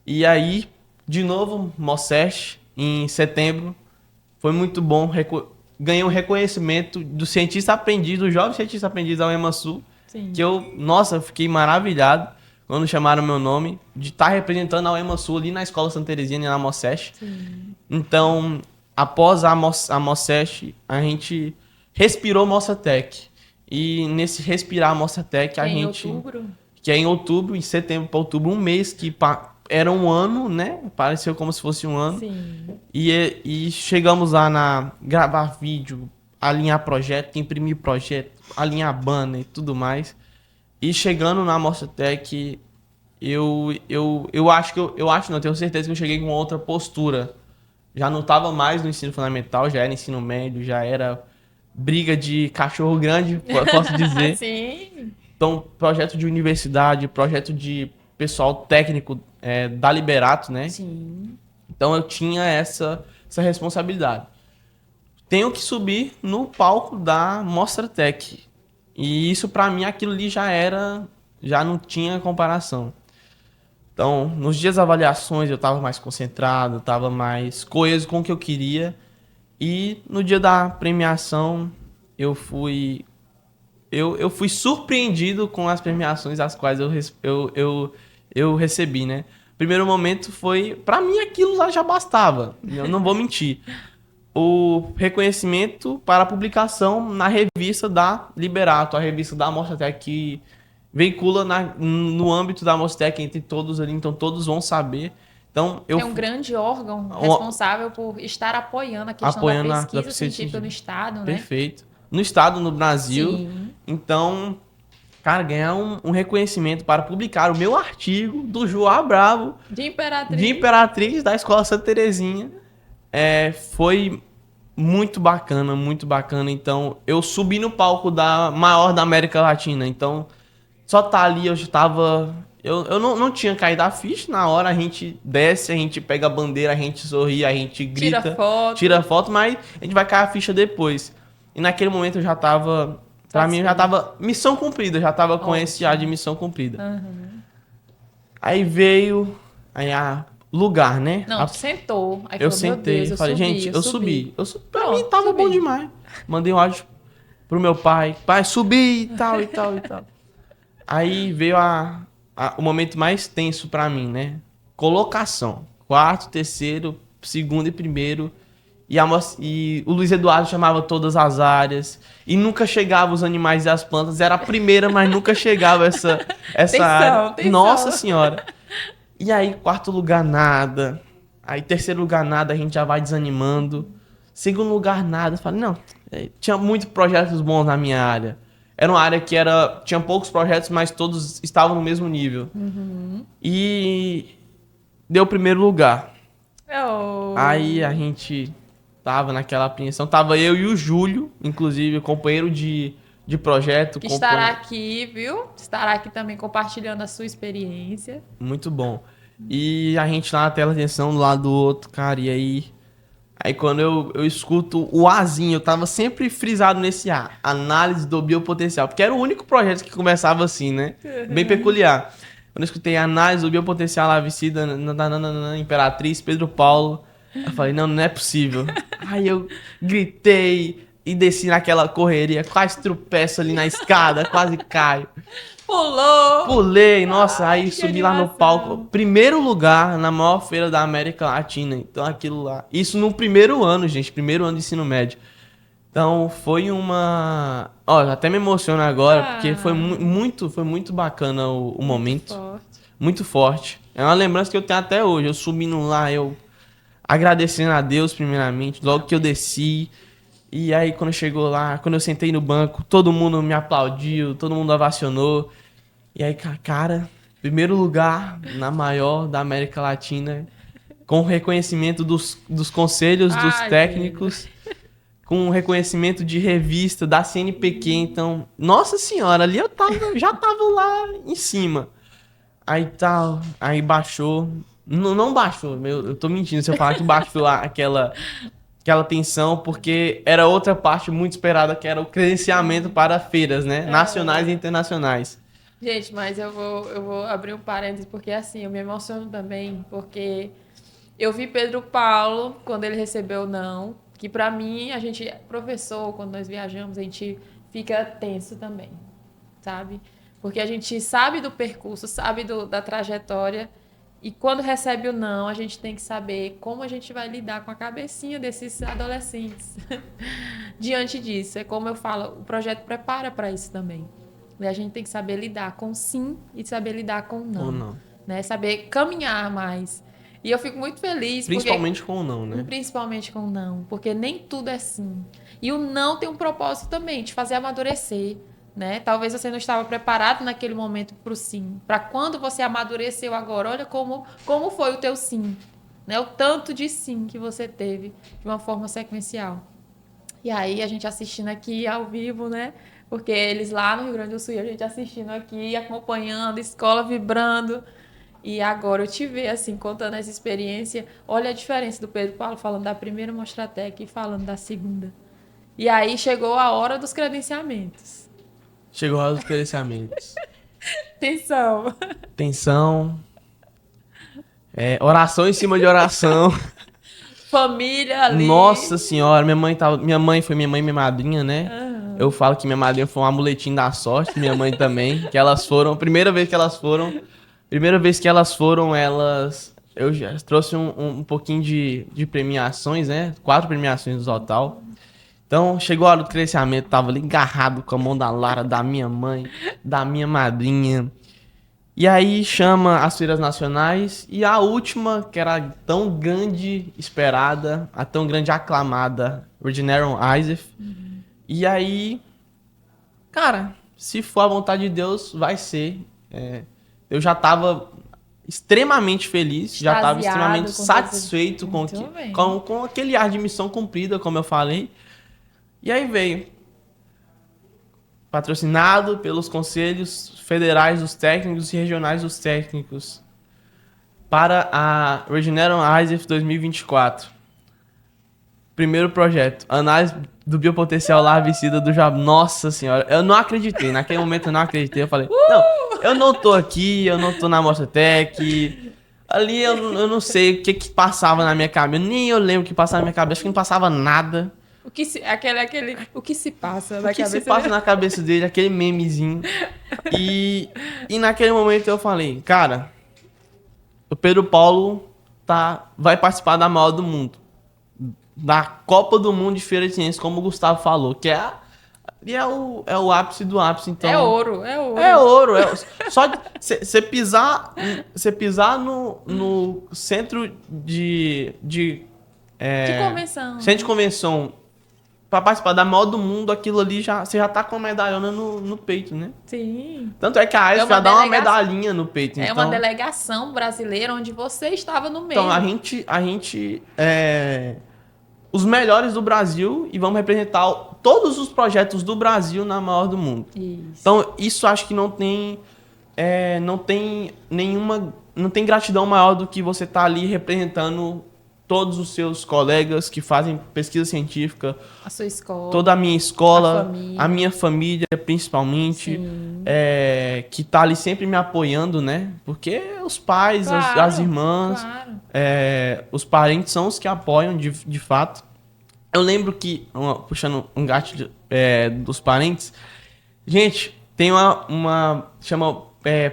E aí, de novo, Mostert, em setembro, foi muito bom. Ganhei um reconhecimento do cientista aprendiz, do jovem cientista aprendiz da Emasul, que eu fiquei maravilhado quando chamaram meu nome, de estar representando a Emasul ali na Escola Santa Terezinha e na Mostert. Então, após a Mostert, a gente respirou Mostratec. E nesse respirar Mostratec, que é em outubro, em setembro para outubro, um mês que era um ano, né? Pareceu como se fosse um ano. Sim. E chegamos lá gravar vídeo, alinhar projeto, imprimir projeto, alinhar banner e tudo mais. E chegando na Mostratec, eu tenho certeza que eu cheguei com outra postura. Já não estava mais no ensino fundamental, já era ensino médio, já era briga de cachorro grande, posso dizer. Sim. Então, projeto de universidade, projeto de pessoal técnico da Liberato, né? Sim. Então eu tinha essa responsabilidade. Tenho que subir no palco da Mostratec. E isso para mim, aquilo ali já não tinha comparação. Então, nos dias das avaliações eu estava mais concentrado, estava mais coeso com o que eu queria. E no dia da premiação eu fui surpreendido com as premiações as quais eu recebi, né? Primeiro momento foi... Pra mim, aquilo lá já bastava. Eu não vou mentir. O reconhecimento para a publicação na revista da Liberato, a revista da Mostratec, que veicula no âmbito da Mostratec entre todos ali, então todos vão saber. Então, é um grande órgão responsável por estar apoiando a questão da pesquisa científica no Estado, né? Perfeito. No Estado, no Brasil. Sim. Então... Cara, ganhar um reconhecimento para publicar o meu artigo do João Bravo de Imperatriz da Escola Santa Terezinha foi muito bacana, muito bacana. Então, eu subi no palco maior da América Latina. Então, só tá ali, eu já tava... Eu não tinha caído a ficha. Na hora a gente desce, a gente pega a bandeira, a gente sorri, a gente grita, tira foto, mas a gente vai cair a ficha depois. E naquele momento eu já tava... Pra mim, já tava missão cumprida, já tava com esse ar de missão cumprida. Aí veio lugar, né? Não, sentou. Aí eu falou, sentei, meu Deus, falei, gente, eu subi. Pra mim Pronto, tava bom demais. Mandei um áudio pro meu pai, subi e tal, e tal, e tal. Aí veio o momento mais tenso pra mim, né? Colocação. Quarto, terceiro, segundo e primeiro. E o Luiz Eduardo chamava todas as áreas. E nunca chegava os animais e as plantas. Era a primeira, mas nunca chegava essa área. Nossa Senhora. E aí, quarto lugar, nada. Aí, terceiro lugar, nada. A gente já vai desanimando. Segundo lugar, nada. Eu falei, não. Tinha muitos projetos bons na minha área. Era uma área que tinha poucos projetos, mas todos estavam no mesmo nível. E deu o primeiro lugar. Aí a gente tava naquela apreensão. Tava eu e o Júlio, inclusive, companheiro de projeto. Que estará aqui, viu? Estará aqui também compartilhando a sua experiência. Muito bom. E a gente lá na tela de atenção do lado do outro, cara, e aí quando eu escuto o Azinho, eu tava sempre frisado nesse A, análise do biopotencial, porque era o único projeto que começava assim, né? Bem peculiar. Quando eu escutei análise do biopotencial lá, vestida na Imperatriz, Pedro Paulo, eu falei, não é possível. Aí eu gritei e desci naquela correria, quase tropeço ali na escada, quase caio. Pulei, nossa, aí subi lá no palco. Primeiro lugar na maior feira da América Latina. Então aquilo lá. Isso no primeiro ano, gente. Primeiro ano de ensino médio. Então foi uma. Ó, até me emociona agora, porque foi muito bacana o momento. Forte. Muito forte. É uma lembrança que eu tenho até hoje. Eu subindo lá, eu agradecendo a Deus primeiramente. Logo que eu desci. E aí, quando chegou lá, quando eu sentei no banco, todo mundo me aplaudiu, todo mundo ovacionou. E aí, cara, primeiro lugar na maior da América Latina, com reconhecimento dos conselhos, dos técnicos, com reconhecimento de revista, da CNPq. Então, nossa senhora, ali já tava lá em cima. Aí baixou. Não baixou, eu tô mentindo se eu falar que baixou aquela tensão, porque era outra parte muito esperada, que era o credenciamento para feiras, né? Nacionais e internacionais. Gente, mas eu vou abrir um parênteses, porque assim, eu me emociono também, porque eu vi Pedro Paulo, quando ele recebeu o não, que pra mim, a gente, professor, quando nós viajamos, a gente fica tenso também, sabe? Porque a gente sabe do percurso, sabe da trajetória, e quando recebe o não, a gente tem que saber como a gente vai lidar com a cabecinha desses adolescentes diante disso. É como eu falo, o projeto prepara para isso também. E a gente tem que saber lidar com sim e saber lidar com não. Ou não. Né? Saber caminhar mais. E eu fico muito feliz. Principalmente com o não, né? Principalmente com o não. Porque nem tudo é sim. E o não tem um propósito também, de fazer amadurecer. Né? Talvez você não estava preparado naquele momento para o sim. Para quando você amadureceu agora, olha como foi o teu sim. Né? O tanto de sim que você teve de uma forma sequencial. E aí a gente assistindo aqui ao vivo, né? Porque eles lá no Rio Grande do Sul e a gente assistindo aqui, acompanhando, escola vibrando. E agora eu te ver assim, contando essa experiência. Olha a diferença do Pedro Paulo falando da primeira Mostratec e falando da segunda. E aí chegou a hora dos credenciamentos. Chegou a hora dos credenciamentos. Tensão. Oração em cima de oração. Família ali. Nossa senhora, minha mãe foi minha madrinha, né? Uhum. Eu falo que minha madrinha foi um amuletinho da sorte, minha mãe também, que elas foram, primeira vez que elas foram, eu já trouxe um pouquinho de premiações, né? 4 premiações no total. Então, chegou a hora do credenciamento, tava ali agarrado com a mão da Lara, da minha mãe, da minha madrinha. E aí chama as feiras nacionais e a última, que era tão grande esperada, a tão grande aclamada, Regeneron Isaac. Uhum. E aí, cara, se for a vontade de Deus, vai ser. Eu já tava extremamente feliz, já estava extremamente satisfeito com aquele ar de missão cumprida, como eu falei. E aí veio, patrocinado pelos conselhos federais dos técnicos e regionais dos técnicos, para a Regeneron ISEF 2024. Primeiro projeto, análise do biopotencial larvicida do jabu. Nossa senhora, eu não acreditei, naquele momento eu não acreditei, eu falei, não, eu não tô aqui, eu não tô na Mostratec, ali eu não sei o que passava na minha cabeça, nem eu lembro o que passava na minha cabeça, acho que não passava nada. O que se passa O na que se cabeça passa dele? na cabeça dele, aquele memezinho. E naquele momento eu falei, cara, o Pedro Paulo vai participar da maior do mundo. Da Copa do Mundo de Feira de Ciências, como o Gustavo falou, que é o ápice do ápice, então... É ouro, é ouro. É ouro, só você pisar, no centro De convenção. centro de convenção pra participar da maior do mundo, aquilo ali você já tá com a medalhona no peito, né? Sim. Tanto é que a É AIS uma já dá uma delegação. medalhinha no peito. É Então, uma delegação brasileira onde você estava no meio. então a gente os melhores do Brasil e vamos representar todos os projetos do Brasil na maior do mundo. Isso. Então, isso acho que não tem não tem gratidão maior do que você estar ali representando todos os seus colegas que fazem pesquisa científica, A sua escola. toda a minha escola, A a minha família principalmente, Sim. que tá ali sempre me apoiando, né? Porque os pais, Claro, as irmãs, claro. os parentes são os que apoiam de fato. Eu lembro que, puxando um gatilho dos parentes, gente, tem chama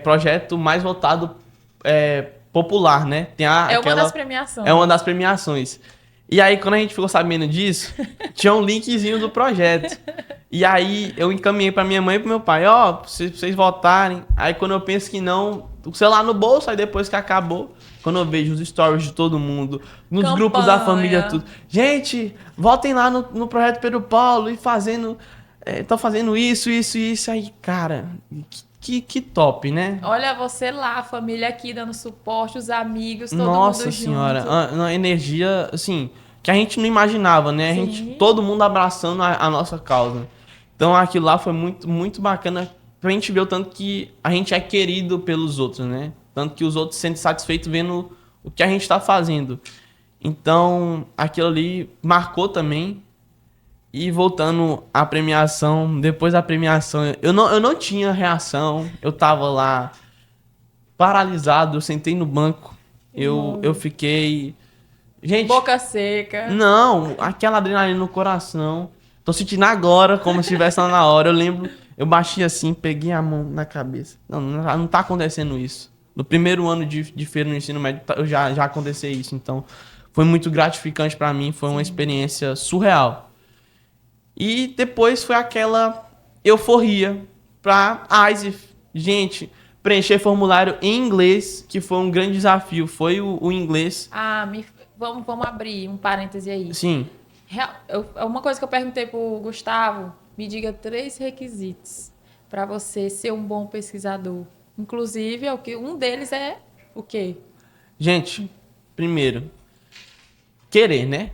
projeto mais voltado popular, né? Tem Uma das premiações. É uma das premiações. E aí, quando a gente ficou sabendo disso, tinha um linkzinho do projeto. E aí, eu encaminhei pra minha mãe e pro meu pai, pra vocês votarem. Aí, quando eu penso que não, o celular no bolso, aí depois que acabou, quando eu vejo os stories de todo mundo, nos Campanha. grupos da família, tudo. Gente, votem lá no projeto Pedro Paulo e fazendo... Estão fazendo isso. Aí, cara, que top, né? Olha você lá, a família aqui dando suporte, os amigos, todo Nossa mundo senhora, junto. uma energia, assim, que a gente não imaginava, né? Sim. Todo mundo abraçando a nossa causa. Então aquilo lá foi muito, muito bacana pra gente ver o tanto que a gente é querido pelos outros, né? Tanto que os outros se sentem satisfeitos vendo o que a gente tá fazendo. Então aquilo ali marcou também. E voltando à premiação, depois da premiação, eu não tinha reação, eu tava lá paralisado, eu sentei no banco, eu fiquei... Gente, Boca seca. não, aquela adrenalina no coração, tô sentindo agora como se estivesse lá na hora, eu lembro, eu baixei assim, peguei a mão na cabeça, não tá acontecendo isso. No primeiro ano de feira no ensino médio, já aconteceu isso, então foi muito gratificante pra mim, foi uma experiência surreal. E depois foi aquela euforia pra ISEF. Gente, preencher formulário em inglês, que foi um grande desafio. Foi o inglês. Vamos abrir um parêntese aí. Sim. Uma coisa que eu perguntei pro Gustavo, me diga 3 requisitos para você ser um bom pesquisador. Inclusive, um deles é o quê? Gente, primeiro, querer, né?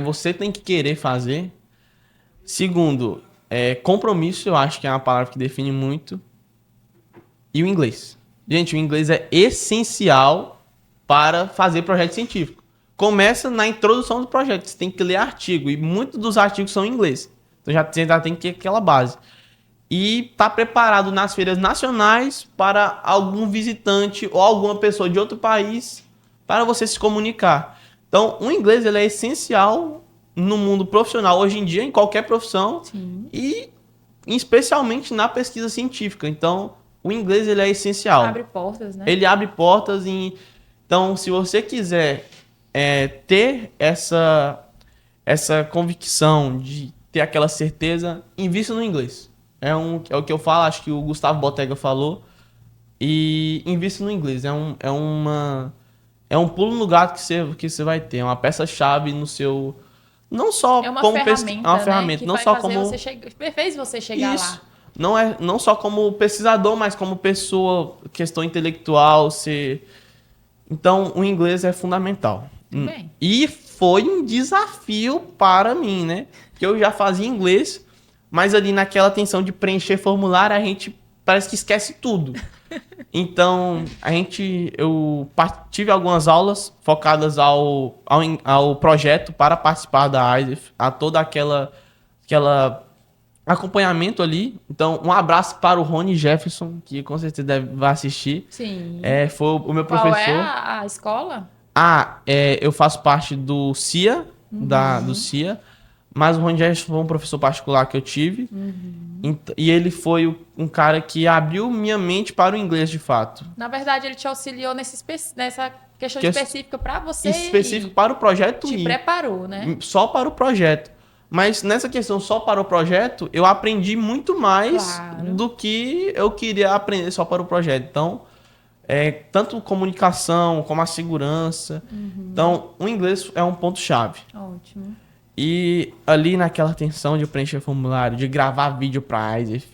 Você tem que querer fazer. Segundo, compromisso, eu acho que é uma palavra que define muito. E o inglês. Gente, o inglês é essencial para fazer projeto científico. Começa na introdução do projeto. Você tem que ler artigo. E muitos dos artigos são em inglês. Então já tem que ter aquela base. E tá preparado nas feiras nacionais para algum visitante ou alguma pessoa de outro país para você se comunicar. Então, o inglês ele é essencial no mundo profissional, hoje em dia, em qualquer profissão. Sim. E especialmente na pesquisa científica. Então, o inglês ele é essencial. Abre portas, né? Ele abre portas. Então, se você quiser ter essa convicção de ter aquela certeza, invista no inglês. É o que eu falo, acho que o Gustavo Botega falou. E invista no inglês. É um pulo no gato que você vai ter. É uma peça-chave no seu... Não só como ferramenta, é uma ferramenta, que não vai só fazer como... fez você chegar Isso. lá. Não só como pesquisador, mas como pessoa, questão intelectual, Então, o inglês é fundamental. Bem. E foi um desafio para mim, né? Porque eu já fazia inglês, mas ali naquela tensão de preencher formulário, a gente parece que esquece tudo. Então, eu tive algumas aulas focadas ao projeto para participar da ISEF, a toda aquela acompanhamento ali. Então, um abraço para o Rony Jefferson, que com certeza vai assistir. Sim. Foi o meu Qual professor. é a escola? Eu faço parte do CIA, do CIA, mas o Rangel foi um professor particular que eu tive. E ele foi um cara que abriu minha mente para o inglês, de fato. Na verdade, ele te auxiliou nessa questão específica para você específico para o projeto te preparou, né? Só para o projeto. Mas nessa questão só para o projeto, eu aprendi muito mais do que eu queria aprender só para o projeto. Então, tanto comunicação como a segurança. Então, o inglês é um ponto-chave. Ótimo. E ali naquela tensão de preencher formulário, de gravar vídeo para ISEF,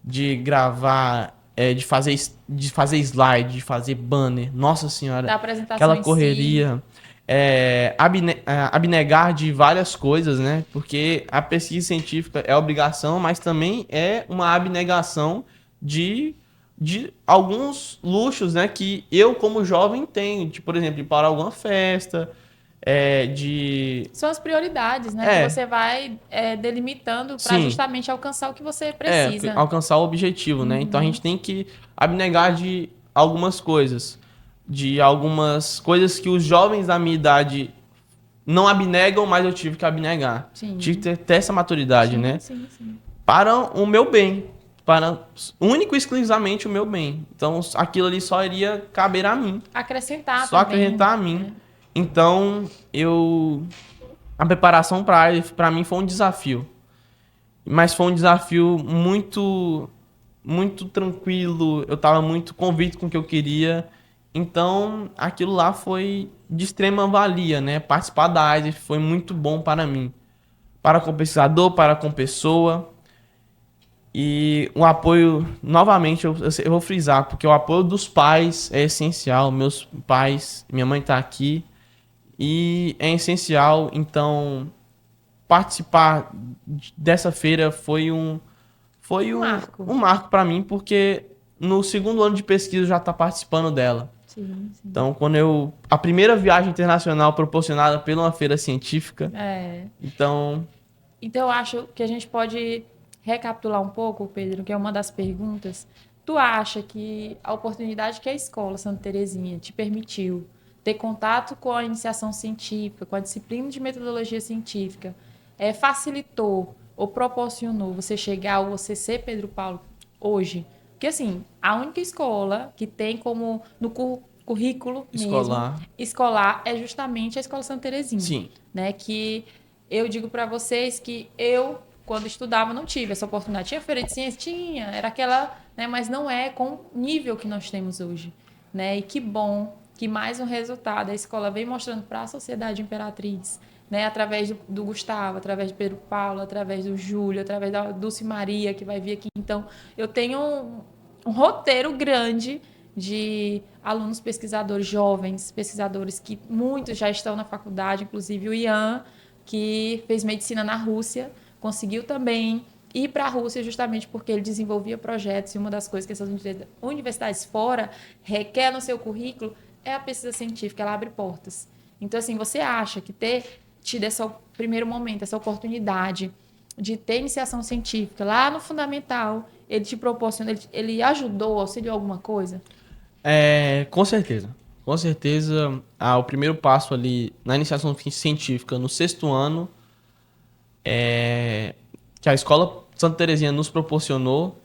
de gravar, de fazer slide, de fazer banner, nossa senhora, da apresentação aquela correria, abnegar de várias coisas, né? Porque a pesquisa científica é obrigação, mas também é uma abnegação de alguns luxos, né? Que eu, como jovem, tenho, de, por exemplo, ir para alguma festa. São as prioridades, né? Que você vai delimitando para justamente alcançar o que você precisa. Alcançar o objetivo, né? Então a gente tem que abnegar de algumas coisas. De algumas coisas que os jovens da minha idade não abnegam, mas eu tive que abnegar. Sim. Tive que ter essa maturidade, né? Sim. Para o meu bem. Para único e exclusivamente o meu bem. Então aquilo ali só iria caber a mim. Acrescentar só também. Acrescentar a mim. Então, a preparação para mim foi um desafio. Mas foi um desafio muito, muito tranquilo. Eu estava muito convicto com o que eu queria. Então, aquilo lá foi de extrema valia, né? Participar da ISEF foi muito bom para mim. Para com o pesquisador, para com a pessoa. E o apoio, novamente, eu vou frisar, porque o apoio dos pais é essencial. Meus pais, minha mãe está aqui. E é essencial, então, participar dessa feira foi um marco para mim, porque no segundo ano de pesquisa eu já está participando dela. Sim. Então, a primeira viagem internacional proporcionada pela uma feira científica. Então, eu acho que a gente pode recapitular um pouco, Pedro, que é uma das perguntas. Tu acha que a oportunidade que a escola Santa Terezinha te permitiu ter contato com a iniciação científica, com a disciplina de metodologia científica, facilitou ou proporcionou você chegar ou você ser Pedro Paulo hoje? Porque, assim, a única escola que tem como no currículo escolar é justamente a Escola Santa Terezinha. Sim. Né? Que eu digo para vocês que eu, quando estudava, não tive essa oportunidade. Tinha feira de ciência? Tinha. Era aquela, né? Mas não é com o nível que nós temos hoje. Né? E que bom que mais um resultado a escola vem mostrando para a sociedade Imperatriz, né? Através do Gustavo, através de Pedro Paulo, através do Júlio, através da Dulce Maria, que vai vir aqui. Então, eu tenho um roteiro grande de alunos pesquisadores jovens, pesquisadores que muitos já estão na faculdade, inclusive o Ian, que fez medicina na Rússia, conseguiu também ir para a Rússia justamente porque ele desenvolvia projetos, e uma das coisas que essas universidades fora requer no seu currículo é a pesquisa científica, ela abre portas. Então, assim, você acha que ter tido esse primeiro momento, essa oportunidade de ter iniciação científica lá no fundamental, ele te proporcionou, ele ajudou, auxiliou alguma coisa? Com certeza. Com certeza, o primeiro passo ali na iniciação científica no 6º ano, que a Escola Santa Terezinha nos proporcionou,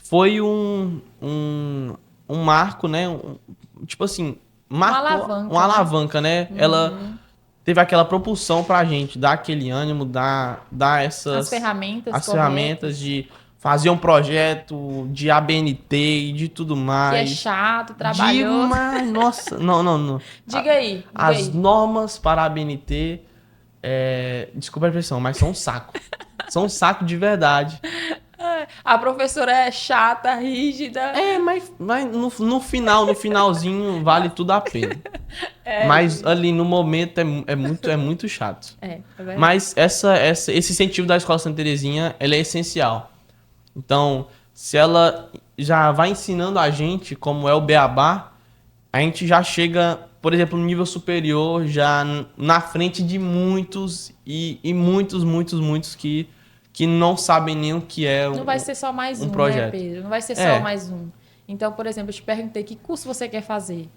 foi um marco, né? Tipo assim, marcou uma alavanca, né? Uhum. Ela teve aquela propulsão pra gente, dar aquele ânimo, dar as ferramentas de fazer um projeto de ABNT e de tudo mais. Que é chato, trabalhoso. Nossa, não. Diga aí. As normas para ABNT, desculpa a expressão, mas são um saco. São um saco de verdade. A professora é chata, rígida. Mas no finalzinho, vale tudo a pena. Mas ali no momento é muito chato. Mas esse incentivo da Escola Santa Terezinha, ela é essencial. Então, se ela já vai ensinando a gente como é o beabá, a gente já chega, por exemplo, no nível superior, já na frente de muitos e muitos que não sabem nem o que é Não vai ser só mais um projeto. Né, Pedro? Não vai ser só mais um. Então, por exemplo, eu te perguntei que curso você quer fazer.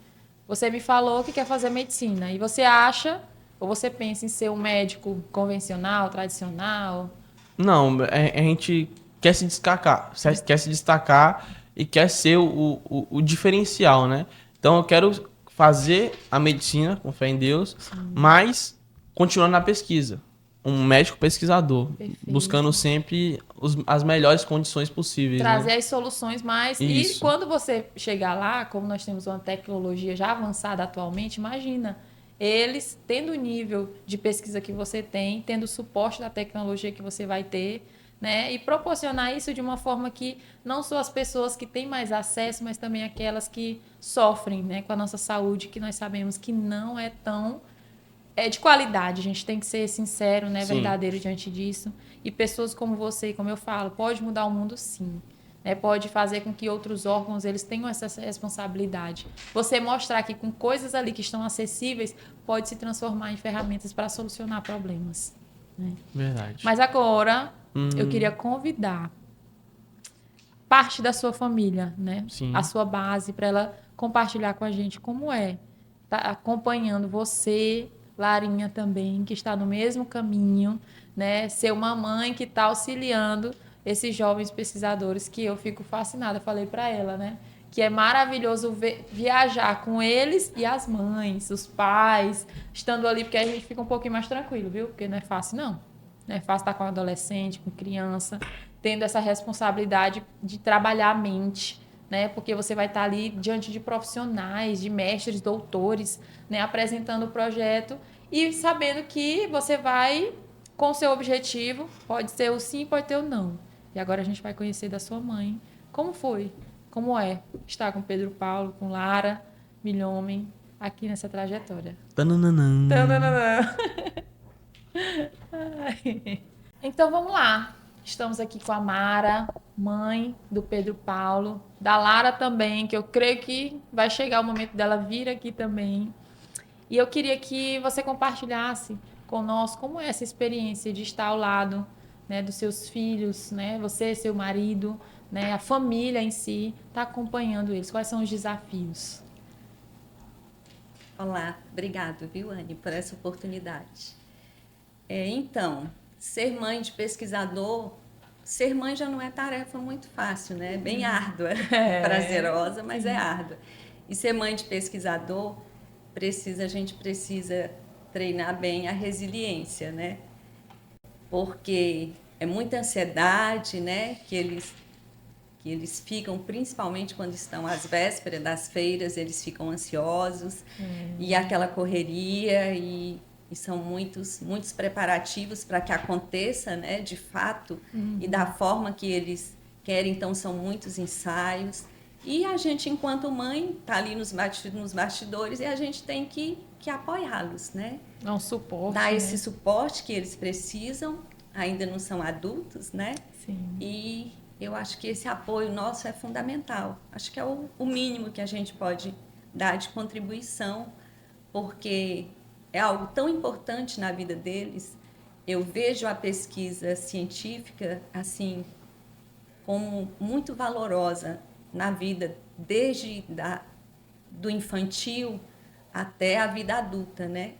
Você me falou que quer fazer medicina. E você acha Ou você pensa em ser um médico convencional, tradicional? Não, a gente quer se destacar, e quer ser o diferencial, né? Então eu quero fazer a medicina, com fé em Deus, mas continuando na pesquisa. Um médico pesquisador, Perfeito. buscando sempre as melhores condições possíveis, Trazer né? as soluções mais. E Isso. quando você chegar lá, como nós temos uma tecnologia já avançada atualmente, imagina eles tendo o nível de pesquisa que você tem, tendo o suporte da tecnologia que você vai ter, né? E proporcionar isso de uma forma que não só as pessoas que têm mais acesso, mas também aquelas que sofrem, né, com a nossa saúde, que nós sabemos que não é tão de qualidade, a gente tem que ser sincero, né, Sim. verdadeiro diante disso. E pessoas como você, como eu falo, pode mudar o mundo sim. Né, pode fazer com que outros órgãos eles tenham essa responsabilidade. Você mostrar que com coisas ali que estão acessíveis, pode se transformar em ferramentas para solucionar problemas. Né? Verdade. Mas agora, eu queria convidar parte da sua família, né? Sim. A sua base, para ela compartilhar com a gente como é. Tá acompanhando você, Larinha também, que está no mesmo caminho, né? Ser uma mãe que está auxiliando esses jovens pesquisadores, que eu fico fascinada. Falei para ela, né? Que é maravilhoso viajar com eles e as mães, os pais, estando ali, porque a gente fica um pouquinho mais tranquilo, viu? Porque não é fácil, não. Não é fácil estar com adolescente, com criança, tendo essa responsabilidade de trabalhar a mente, né? Porque você vai estar ali diante de profissionais, de mestres, doutores, né? Apresentando o projeto e sabendo que você vai com o seu objetivo, pode ser o sim, pode ter o não. E agora a gente vai conhecer da sua mãe. Como foi? Como é estar com Pedro Paulo, com Lara Milhomem, aqui nessa trajetória? Tananana. Tananana. Então vamos lá. Estamos aqui com a Mara, mãe do Pedro Paulo, da Lara também, que eu creio que vai chegar o momento dela vir aqui também. E eu queria que você compartilhasse conosco como é essa experiência de estar ao lado, né, dos seus filhos, né, você, seu marido, né, a família em si, está acompanhando eles. Quais são os desafios? Olá, obrigado, viu, Anne, por essa oportunidade. Então, ser mãe de pesquisador, ser mãe já não é tarefa muito fácil, né? Bem árdua, prazerosa, mas é árdua. E ser mãe de pesquisador, a gente precisa treinar bem a resiliência, né? Porque é muita ansiedade, né? Que eles ficam, principalmente quando estão às vésperas das feiras, eles ficam ansiosos, e aquela correria, e são muitos preparativos para que aconteça, né, de fato, e da forma que eles querem, então são muitos ensaios. E a gente, enquanto mãe, está ali nos bastidores e a gente tem que apoiá-los, né? Dar um suporte, dar né? esse suporte que eles precisam, ainda não são adultos, né? Sim. E eu acho que esse apoio nosso é fundamental. Acho que é o mínimo que a gente pode dar de contribuição, porque é algo tão importante na vida deles. Eu vejo a pesquisa científica assim como muito valorosa na vida, desde do infantil até a vida adulta, né?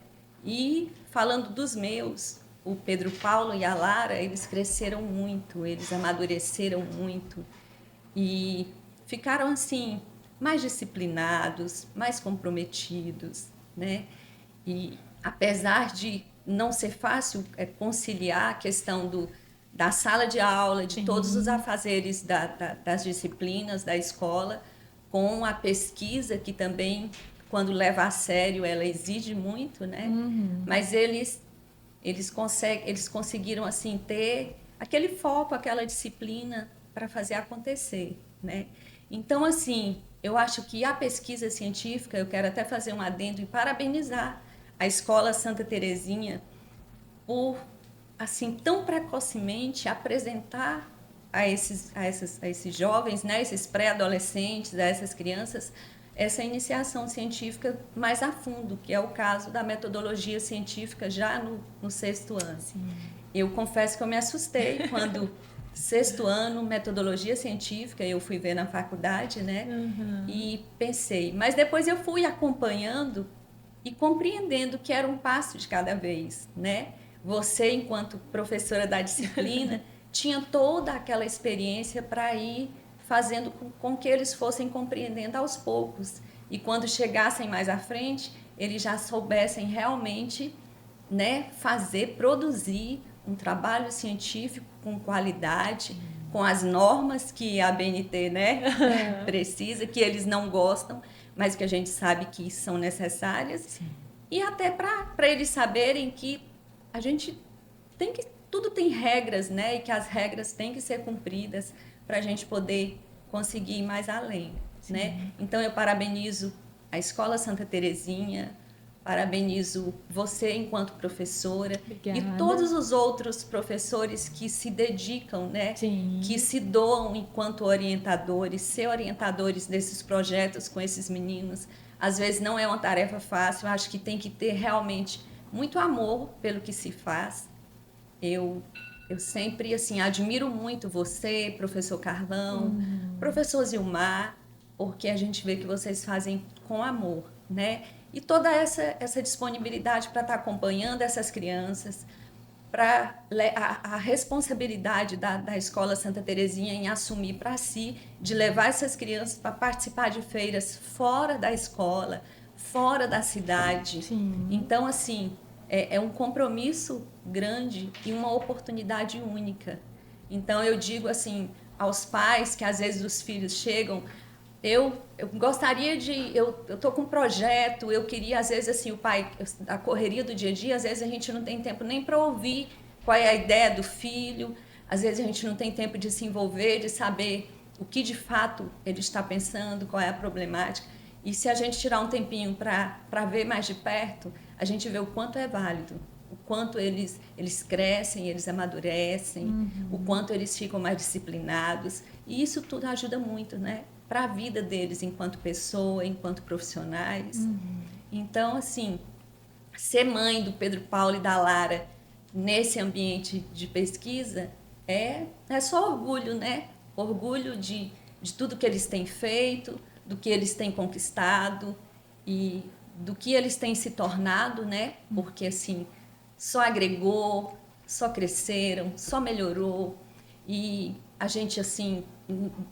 E falando dos meus, o Pedro Paulo e a Lara, eles cresceram muito, eles amadureceram muito e ficaram assim mais disciplinados, mais comprometidos, né? E apesar de não ser fácil conciliar a questão da sala de aula, de todos os afazeres das disciplinas da escola, com a pesquisa, que também, quando leva a sério, ela exige muito, né? Mas eles conseguiram assim ter aquele foco, aquela disciplina para fazer acontecer, né? Então, assim, eu acho que a pesquisa científica, eu quero até fazer um adendo e parabenizar a Escola Santa Terezinha por, assim, tão precocemente apresentar a esses jovens, né, esses pré-adolescentes, a essas crianças, essa iniciação científica mais a fundo, que é o caso da metodologia científica já no 6º ano. Sim. Eu confesso que eu me assustei quando 6º ano, metodologia científica, eu fui ver na faculdade, né? E pensei, mas depois eu fui acompanhando e compreendendo que era um passo de cada vez, né? Você, enquanto professora da disciplina, tinha toda aquela experiência para ir fazendo com que eles fossem compreendendo aos poucos. E quando chegassem mais à frente, eles já soubessem realmente, né, fazer, produzir um trabalho científico com qualidade, com as normas que a ABNT, né, precisa, que eles não gostam, mas que a gente sabe que são necessárias. Sim. E até para eles saberem que a gente tem que... Tudo tem regras, né? E que as regras têm que ser cumpridas para a gente poder conseguir ir mais além, né? Então, eu parabenizo a Escola Santa Terezinha, parabenizo você enquanto professora. Obrigada. E todos os outros professores que se dedicam, né? Sim. Que se doam enquanto orientadores, ser orientadores desses projetos com esses meninos. Às vezes não é uma tarefa fácil, eu acho que tem que ter realmente muito amor pelo que se faz. Eu sempre assim admiro muito você, professor Carlão, professor Zilmar, porque a gente vê que vocês fazem com amor, né? E toda essa disponibilidade para estar acompanhando essas crianças, para a responsabilidade da Escola Santa Terezinha em assumir para si, de levar essas crianças para participar de feiras fora da escola, fora da cidade. Sim. Então, assim, é um compromisso grande e uma oportunidade única. Então, eu digo assim aos pais que às vezes os filhos chegam, eu gostaria de... Eu estou com um projeto, eu queria, às vezes, assim, o pai... A correria do dia a dia, às vezes a gente não tem tempo nem para ouvir qual é a ideia do filho, às vezes a gente não tem tempo de se envolver, de saber o que de fato ele está pensando, qual é a problemática. E se a gente tirar um tempinho para ver mais de perto, a gente vê o quanto é válido, o quanto eles crescem, eles amadurecem, o quanto eles ficam mais disciplinados. E isso tudo ajuda muito, né? Para a vida deles enquanto pessoa, enquanto profissionais. Então, assim, ser mãe do Pedro Paulo e da Lara nesse ambiente de pesquisa é só orgulho, né? Orgulho de tudo que eles têm feito, do que eles têm conquistado e do que eles têm se tornado, né? Porque, assim, só agregou, só cresceram, só melhorou. E a gente, assim,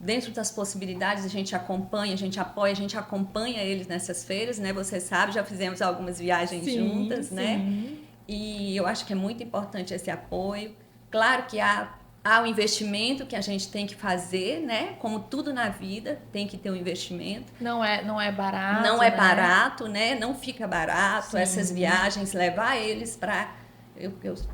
dentro das possibilidades, a gente acompanha, a gente apoia, a gente acompanha eles nessas feiras, né? Você sabe, já fizemos algumas viagens juntas, né? E eu acho que é muito importante esse apoio. Claro que há o investimento que a gente tem que fazer, né? Como tudo na vida, tem que ter um investimento. Não é barato. Não é barato, né? Não fica barato. Sim. Essas viagens, levar eles para...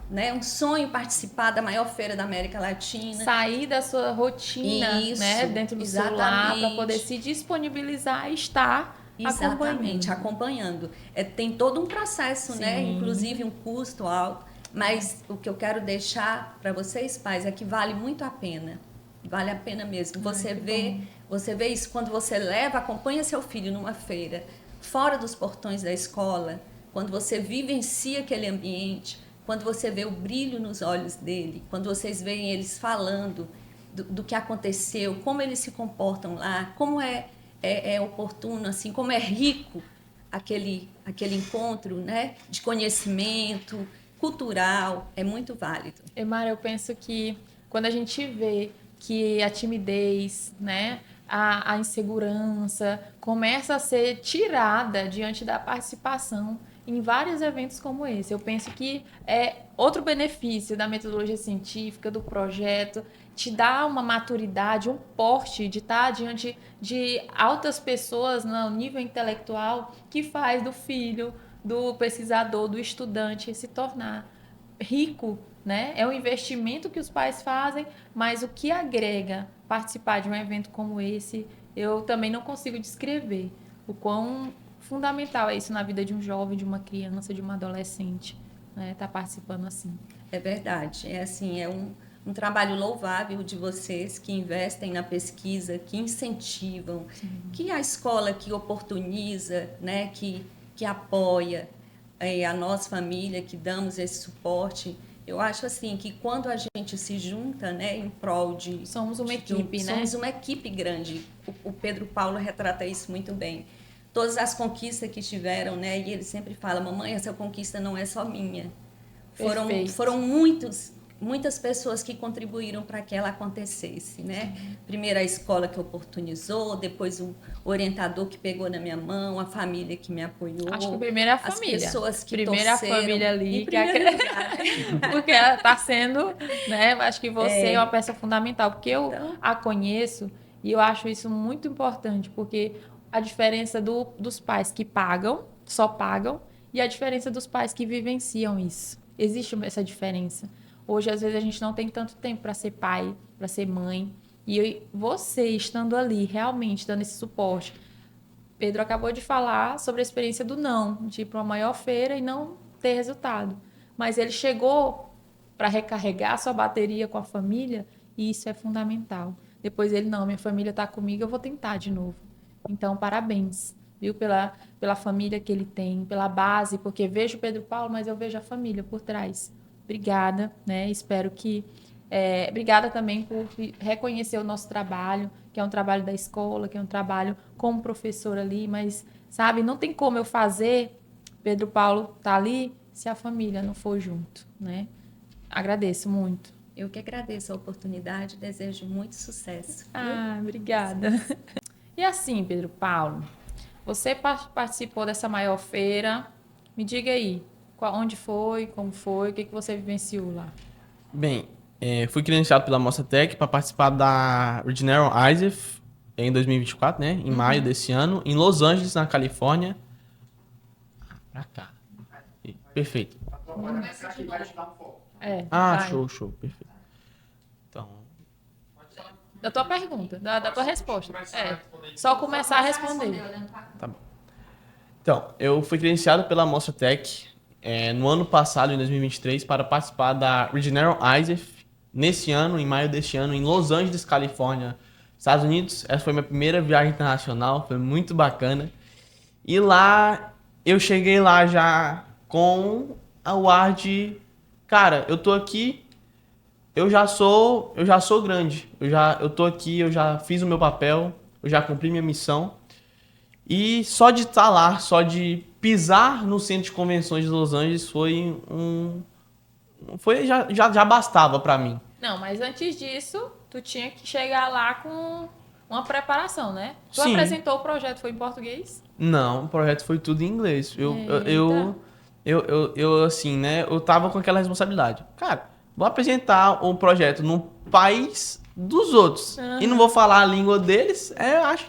né? Um sonho participar da maior feira da América Latina. Sair da sua rotina, Isso, né? Dentro do celular, para poder se disponibilizar e estar acompanhando. Tem todo um processo, né? Inclusive um custo alto. Mas o que eu quero deixar para vocês, pais, é que vale muito a pena. Vale a pena mesmo. Você vê isso quando você acompanha seu filho numa feira, fora dos portões da escola, quando você vivencia aquele ambiente, quando você vê o brilho nos olhos dele, quando vocês veem eles falando do que aconteceu, como eles se comportam lá, como é oportuno, assim, como é rico aquele encontro, né, de conhecimento cultural, é muito válido. Mara, eu penso que quando a gente vê que a timidez, né, a insegurança começa a ser tirada diante da participação em vários eventos como esse. Eu penso que é outro benefício da metodologia científica, do projeto, te dá uma maturidade, um porte de estar diante de altas pessoas no nível intelectual que faz do filho, do pesquisador, do estudante se tornar rico, né? É um investimento que os pais fazem, mas o que agrega participar de um evento como esse, eu também não consigo descrever o quão fundamental é isso na vida de um jovem, de uma criança, de uma adolescente, né? Tá participando assim. É verdade. É um trabalho louvável de vocês que investem na pesquisa, que incentivam, que a escola que oportuniza, né? Que apoia a nossa família, que damos esse suporte. Eu acho assim que quando a gente se junta, né, em prol de... Somos uma equipe, né? Somos uma equipe grande. O Pedro Paulo retrata isso muito bem. todas as conquistas que tiveram, né? E ele sempre fala, mamãe, essa conquista não é só minha. Foram muitas pessoas que contribuíram para que ela acontecesse, né? Primeiro a escola que oportunizou, depois o orientador que pegou na minha mão, a família que me apoiou. Acho que primeiro é a família. As pessoas que primeiro torceram. A família ali. Em primeiro lugar. Porque ela está sendo, né? Acho que você é uma peça fundamental, porque eu a conheço e eu acho isso muito importante, porque a diferença dos pais que pagam, só pagam, e a diferença dos pais que vivenciam isso. Existe essa diferença. Hoje, às vezes, a gente não tem tanto tempo para ser pai, para ser mãe. E você estando ali, realmente dando esse suporte. Pedro acabou de falar sobre a experiência do não, de ir para uma maior feira e não ter resultado. Mas ele chegou para recarregar a sua bateria com a família e isso é fundamental. Depois ele, não, minha família está comigo, eu vou tentar de novo. Então, parabéns, viu? Pela família que ele tem, pela base, porque vejo o Pedro Paulo, mas eu vejo a família por trás. Obrigada, né? Espero que... obrigada também por reconhecer o nosso trabalho, que é um trabalho da escola, que é um trabalho como professor ali, mas, sabe, não tem como eu fazer Pedro Paulo tá ali se a família não for junto, né? Agradeço muito. Eu que agradeço a oportunidade, desejo muito sucesso. Ah, obrigada. E assim, Pedro Paulo, você participou dessa maior feira, me diga aí, onde foi, como foi, o que você vivenciou lá? Bem, fui credenciado pela Mostratec para participar da Regeneron ISEF em 2024, né? Em maio desse ano, em Los Angeles, na Califórnia. Pra cá. Perfeito. Vai. Show, perfeito. Então... Da tua pergunta, da tua resposta. Só começar a responder. Tá bom. Então, eu fui credenciado pela Mostratec no ano passado, em 2023, para participar da Regeneron ISEF, nesse ano, em maio deste ano, em Los Angeles, Califórnia, Estados Unidos. Essa foi minha primeira viagem internacional, foi muito bacana. E lá, eu cheguei lá já com o ar de, cara, eu tô aqui, eu já sou grande, eu tô aqui, eu já fiz o meu papel, eu já cumpri minha missão. E só de estar lá, só de pisar no centro de convenções de Los Angeles já bastava pra mim. Não, mas antes disso, tu tinha que chegar lá com uma preparação, né? Tu Sim. apresentou o projeto, foi em português? Não, o projeto foi tudo em inglês. Eu assim, né? Eu tava com aquela responsabilidade. Cara, vou apresentar um projeto num país dos outros e não vou falar a língua deles.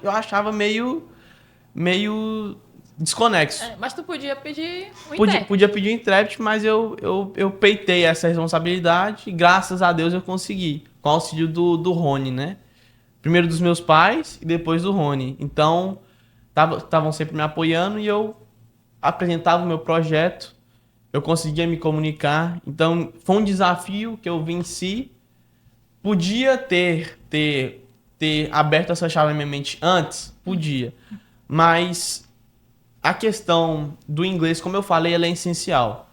Eu achava meio desconexo. Mas tu podia pedir um intérprete. Podia pedir um intérprete, mas eu peitei essa responsabilidade e graças a Deus eu consegui. Com o auxílio do Rony, né? Primeiro dos meus pais e depois do Rony. Então, estavam sempre me apoiando e eu apresentava o meu projeto. Eu conseguia me comunicar. Então, foi um desafio que eu venci. Podia ter aberto essa chave na minha mente antes? Podia. Mas a questão do inglês, como eu falei, ela é essencial.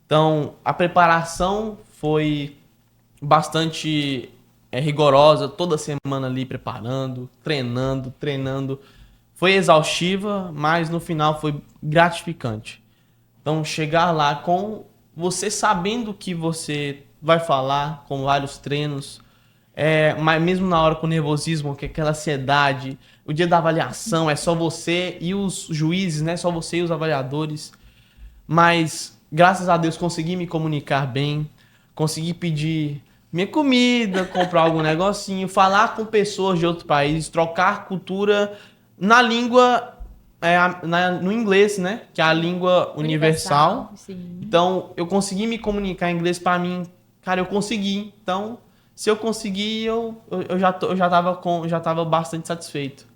Então, a preparação foi bastante rigorosa, toda semana ali preparando, treinando. Foi exaustiva, mas no final foi gratificante. Então, chegar lá com você sabendo o que você vai falar, com vários treinos, mas mesmo na hora com o nervosismo, que é aquela ansiedade, o dia da avaliação é só você e os juízes, né? Só você e os avaliadores. Mas, graças a Deus, consegui me comunicar bem, consegui pedir minha comida, comprar algum negocinho, falar com pessoas de outros países, trocar cultura na língua, no inglês, né? Que é a língua universal. Sim. Então, eu consegui me comunicar em inglês pra mim. Cara, eu consegui. Então, se eu conseguir, eu já tava bastante satisfeito.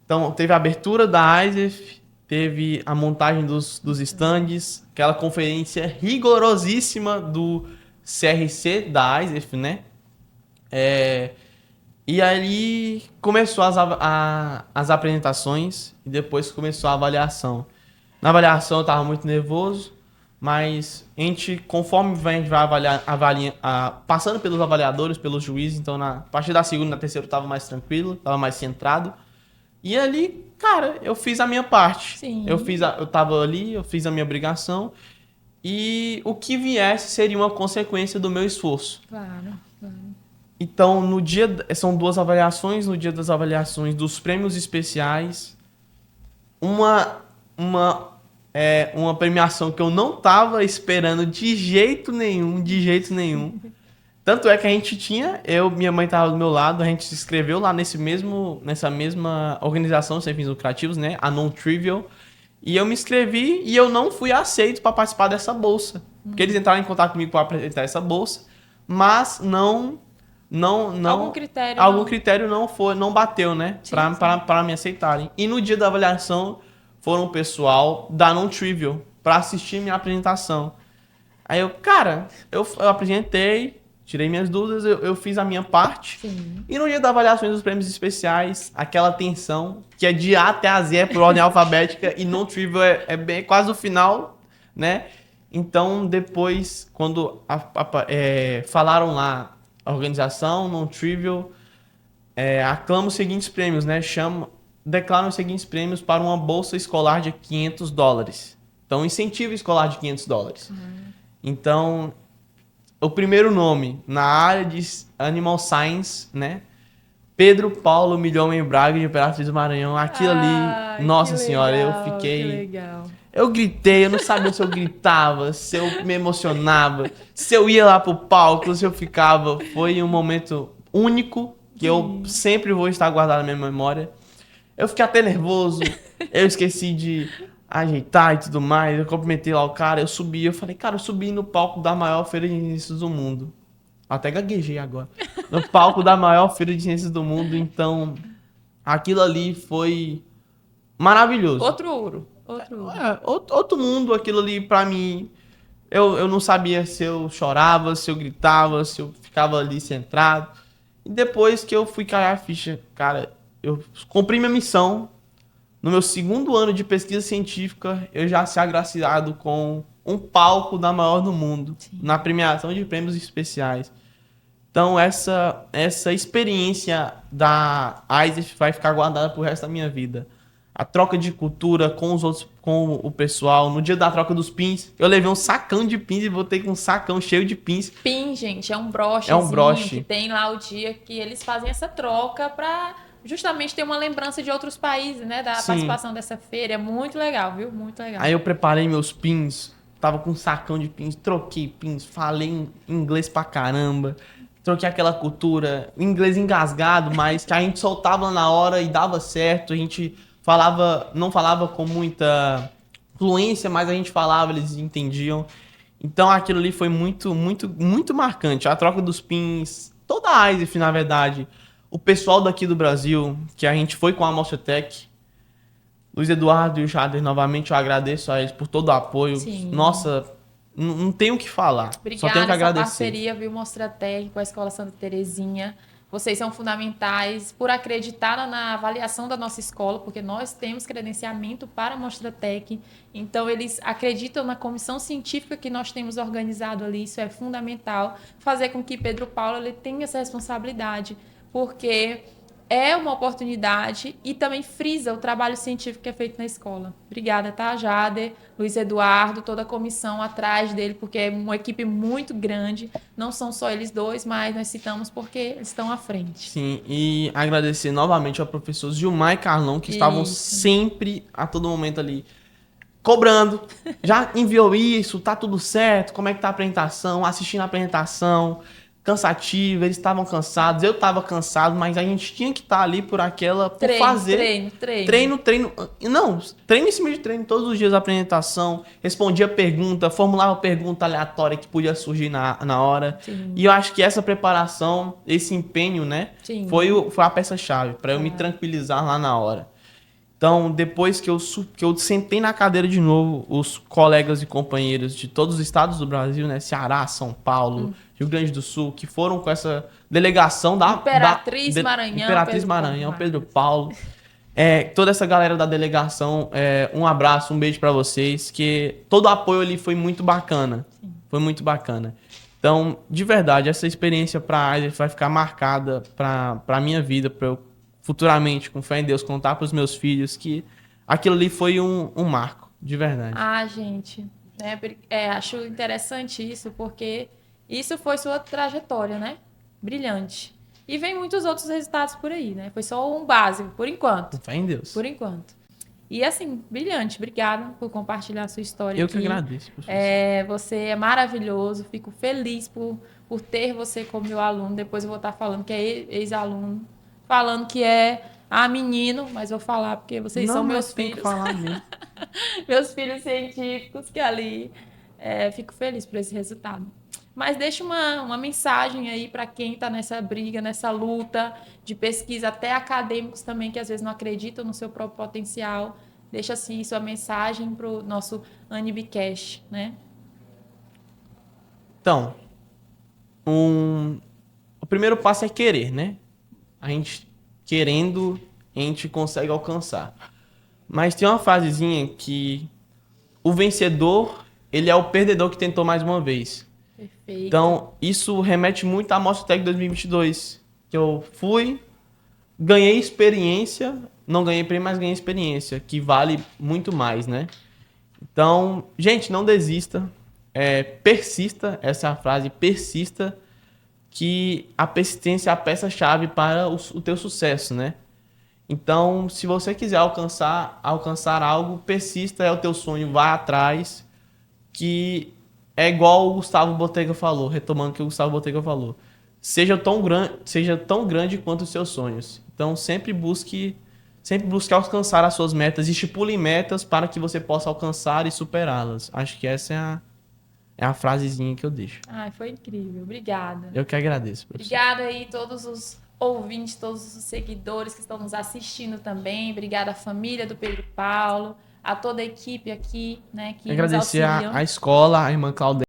Então, teve a abertura da ISEF, teve a montagem dos stands, aquela conferência rigorosíssima do CRC da ISEF, né? E aí começou as apresentações e depois começou a avaliação. Na avaliação eu estava muito nervoso, mas conforme a gente vai passando pelos avaliadores, pelos juízes, então a partir da segunda e da terceira eu estava mais tranquilo, estava mais centrado. E ali, cara, eu fiz a minha parte. Sim. Eu tava ali, eu fiz a minha obrigação. E o que viesse seria uma consequência do meu esforço. Claro, claro. Então, são 2 avaliações. No dia das avaliações dos prêmios especiais, uma premiação que eu não tava esperando de jeito nenhum. Tanto é que a gente minha mãe tava do meu lado, a gente se inscreveu lá nessa mesma organização sem fins lucrativos, né? A Non-Trivial. E eu me inscrevi e eu não fui aceito para participar dessa bolsa. Porque eles entraram em contato comigo para apresentar essa bolsa, mas algum critério não bateu, né? Para me aceitarem. E no dia da avaliação foram o pessoal da Non-Trivial para assistir minha apresentação. Aí eu apresentei, tirei minhas dúvidas, eu fiz a minha parte. Sim. E no dia da avaliação dos prêmios especiais, aquela tensão, que é de A até a Z por ordem alfabética, e Non-Trivial é bem quase o final, né? Então, depois, quando falaram lá, a organização Non-Trivial aclama os seguintes prêmios, né? Declaram os seguintes prêmios para uma bolsa escolar de $500. Então, incentivo escolar de $500. Então, o primeiro nome na área de Animal Science, né? Pedro Paulo Milhomem Braga, de Imperatriz do Maranhão. Aquilo ali, nossa senhora, eu fiquei... Que legal. Eu gritei, eu não sabia se eu gritava, se eu me emocionava, se eu ia lá pro palco, se eu ficava. Foi um momento único que eu sempre vou estar guardado na minha memória. Eu fiquei até nervoso, eu esqueci de ajeitar e tudo mais. Eu cumprimentei lá o cara, eu falei, cara, eu subi no palco da maior feira de ciências do mundo. Até gaguejei agora. No palco da maior feira de ciências do mundo, então aquilo ali foi maravilhoso. Outro ouro. Outro mundo, aquilo ali pra mim. Eu não sabia se eu chorava, se eu gritava, se eu ficava ali centrado. E depois que eu fui cair a ficha, cara, eu cumpri minha missão. No meu 2º ano de pesquisa científica, eu já fui agraciado com um palco da maior do mundo, na premiação de prêmios especiais. Então, essa experiência da ISEF vai ficar guardada pro resto da minha vida. A troca de cultura com o pessoal. No dia da troca dos pins, eu levei um sacão de pins e voltei com um sacão cheio de pins. Pin, gente, é um broche. Que tem lá o dia que eles fazem essa troca pra justamente ter uma lembrança de outros países, né? Da participação dessa feira. É muito legal, viu? Muito legal. Aí eu preparei meus pins, tava com um sacão de pins, troquei pins, falei em inglês pra caramba. Troquei aquela cultura, inglês engasgado, mas que a gente soltava na hora e dava certo. A gente não falava com muita fluência, mas a gente falava, eles entendiam. Então aquilo ali foi muito, muito, muito marcante. A troca dos pins, toda a ISEF, na verdade. O pessoal daqui do Brasil, que a gente foi com a Mostratec, Luiz Eduardo e o Jader, novamente eu agradeço a eles por todo o apoio. Sim. Nossa, não tenho o que falar. Obrigada, só tenho que agradecer. Essa parceria, viu, Mostratec com a Escola Santa Terezinha. Vocês são fundamentais por acreditar na avaliação da nossa escola, porque nós temos credenciamento para a Mostratec. Então, eles acreditam na comissão científica que nós temos organizado ali. Isso é fundamental. Fazer com que Pedro Paulo ele tenha essa responsabilidade, porque é uma oportunidade e também frisa o trabalho científico que é feito na escola. Obrigada, tá, Jader, Luiz Eduardo, toda a comissão atrás dele, porque é uma equipe muito grande. Não são só eles dois, mas nós citamos porque eles estão à frente. Sim, e agradecer novamente ao professor Gilmar e Carlão, que estavam sempre, a todo momento ali, cobrando. Já enviou isso, tá tudo certo, como é que tá a apresentação, assistindo a apresentação, cansativo, eles estavam cansados, eu estava cansado, mas a gente tinha que estar ali por fazer. Treino. Não, treino em cima de treino, todos os dias a apresentação, respondia pergunta, formulava pergunta aleatória que podia surgir na hora. Sim. E eu acho que essa preparação, esse empenho, né, foi a peça-chave para eu me tranquilizar lá na hora. Então, depois que eu sentei na cadeira de novo, os colegas e companheiros de todos os estados do Brasil, né, Ceará, São Paulo, Rio Grande do Sul, que foram com essa delegação da Imperatriz Maranhão, Pedro Paulo. Toda essa galera da delegação, um abraço, um beijo para vocês, que todo o apoio ali foi muito bacana. Sim. Foi muito bacana. Então, de verdade, essa experiência para a ISEF vai ficar marcada para minha vida, para eu futuramente, com fé em Deus, contar para os meus filhos que aquilo ali foi um marco, de verdade. Ah, gente, né? Acho interessante isso, porque isso foi sua trajetória, né? Brilhante. E vem muitos outros resultados por aí, né? Foi só um básico, por enquanto. Com fé em Deus. Por enquanto. E assim, brilhante. Obrigada por compartilhar a sua história Eu aqui. que agradeço. Você é maravilhoso. Fico feliz por ter você como meu aluno. Depois eu vou estar falando que é ex-aluno. Falando que é menino, mas vou falar porque vocês são meus tem filhos. que falar mesmo. Meus filhos científicos que ali. Fico feliz por esse resultado. Mas deixa uma mensagem aí para quem está nessa briga, nessa luta de pesquisa, até acadêmicos também que às vezes não acreditam no seu próprio potencial. Deixa assim sua mensagem para o nosso Anibicast, né? Então, o primeiro passo é querer, né? A gente querendo, a gente consegue alcançar. Mas tem uma frasezinha que o vencedor, ele é o perdedor que tentou mais uma vez. Perfeito. Então, isso remete muito à Mostra Tech 2022. Que eu fui, ganhei experiência, não ganhei prêmio, mas ganhei experiência, que vale muito mais, né? Então, gente, não desista, persista, essa é a frase, persista, que a persistência é a peça-chave para o teu sucesso, né? Então, se você quiser alcançar algo, persista, é o teu sonho, vá atrás, que é igual o Gustavo Botega falou, retomando o que o Gustavo Botega falou. Seja tão grande quanto os seus sonhos. Então, sempre busque alcançar as suas metas, estipule metas para que você possa alcançar e superá-las. Acho que essa é a frasezinha que eu deixo. Ai, foi incrível. Obrigada. Eu que agradeço, professor. Obrigada aí todos os ouvintes, todos os seguidores que estão nos assistindo também. Obrigada à família do Pedro Paulo, a toda a equipe aqui, né, que nos Agradecer auxiliam. a escola, a irmã Claudete,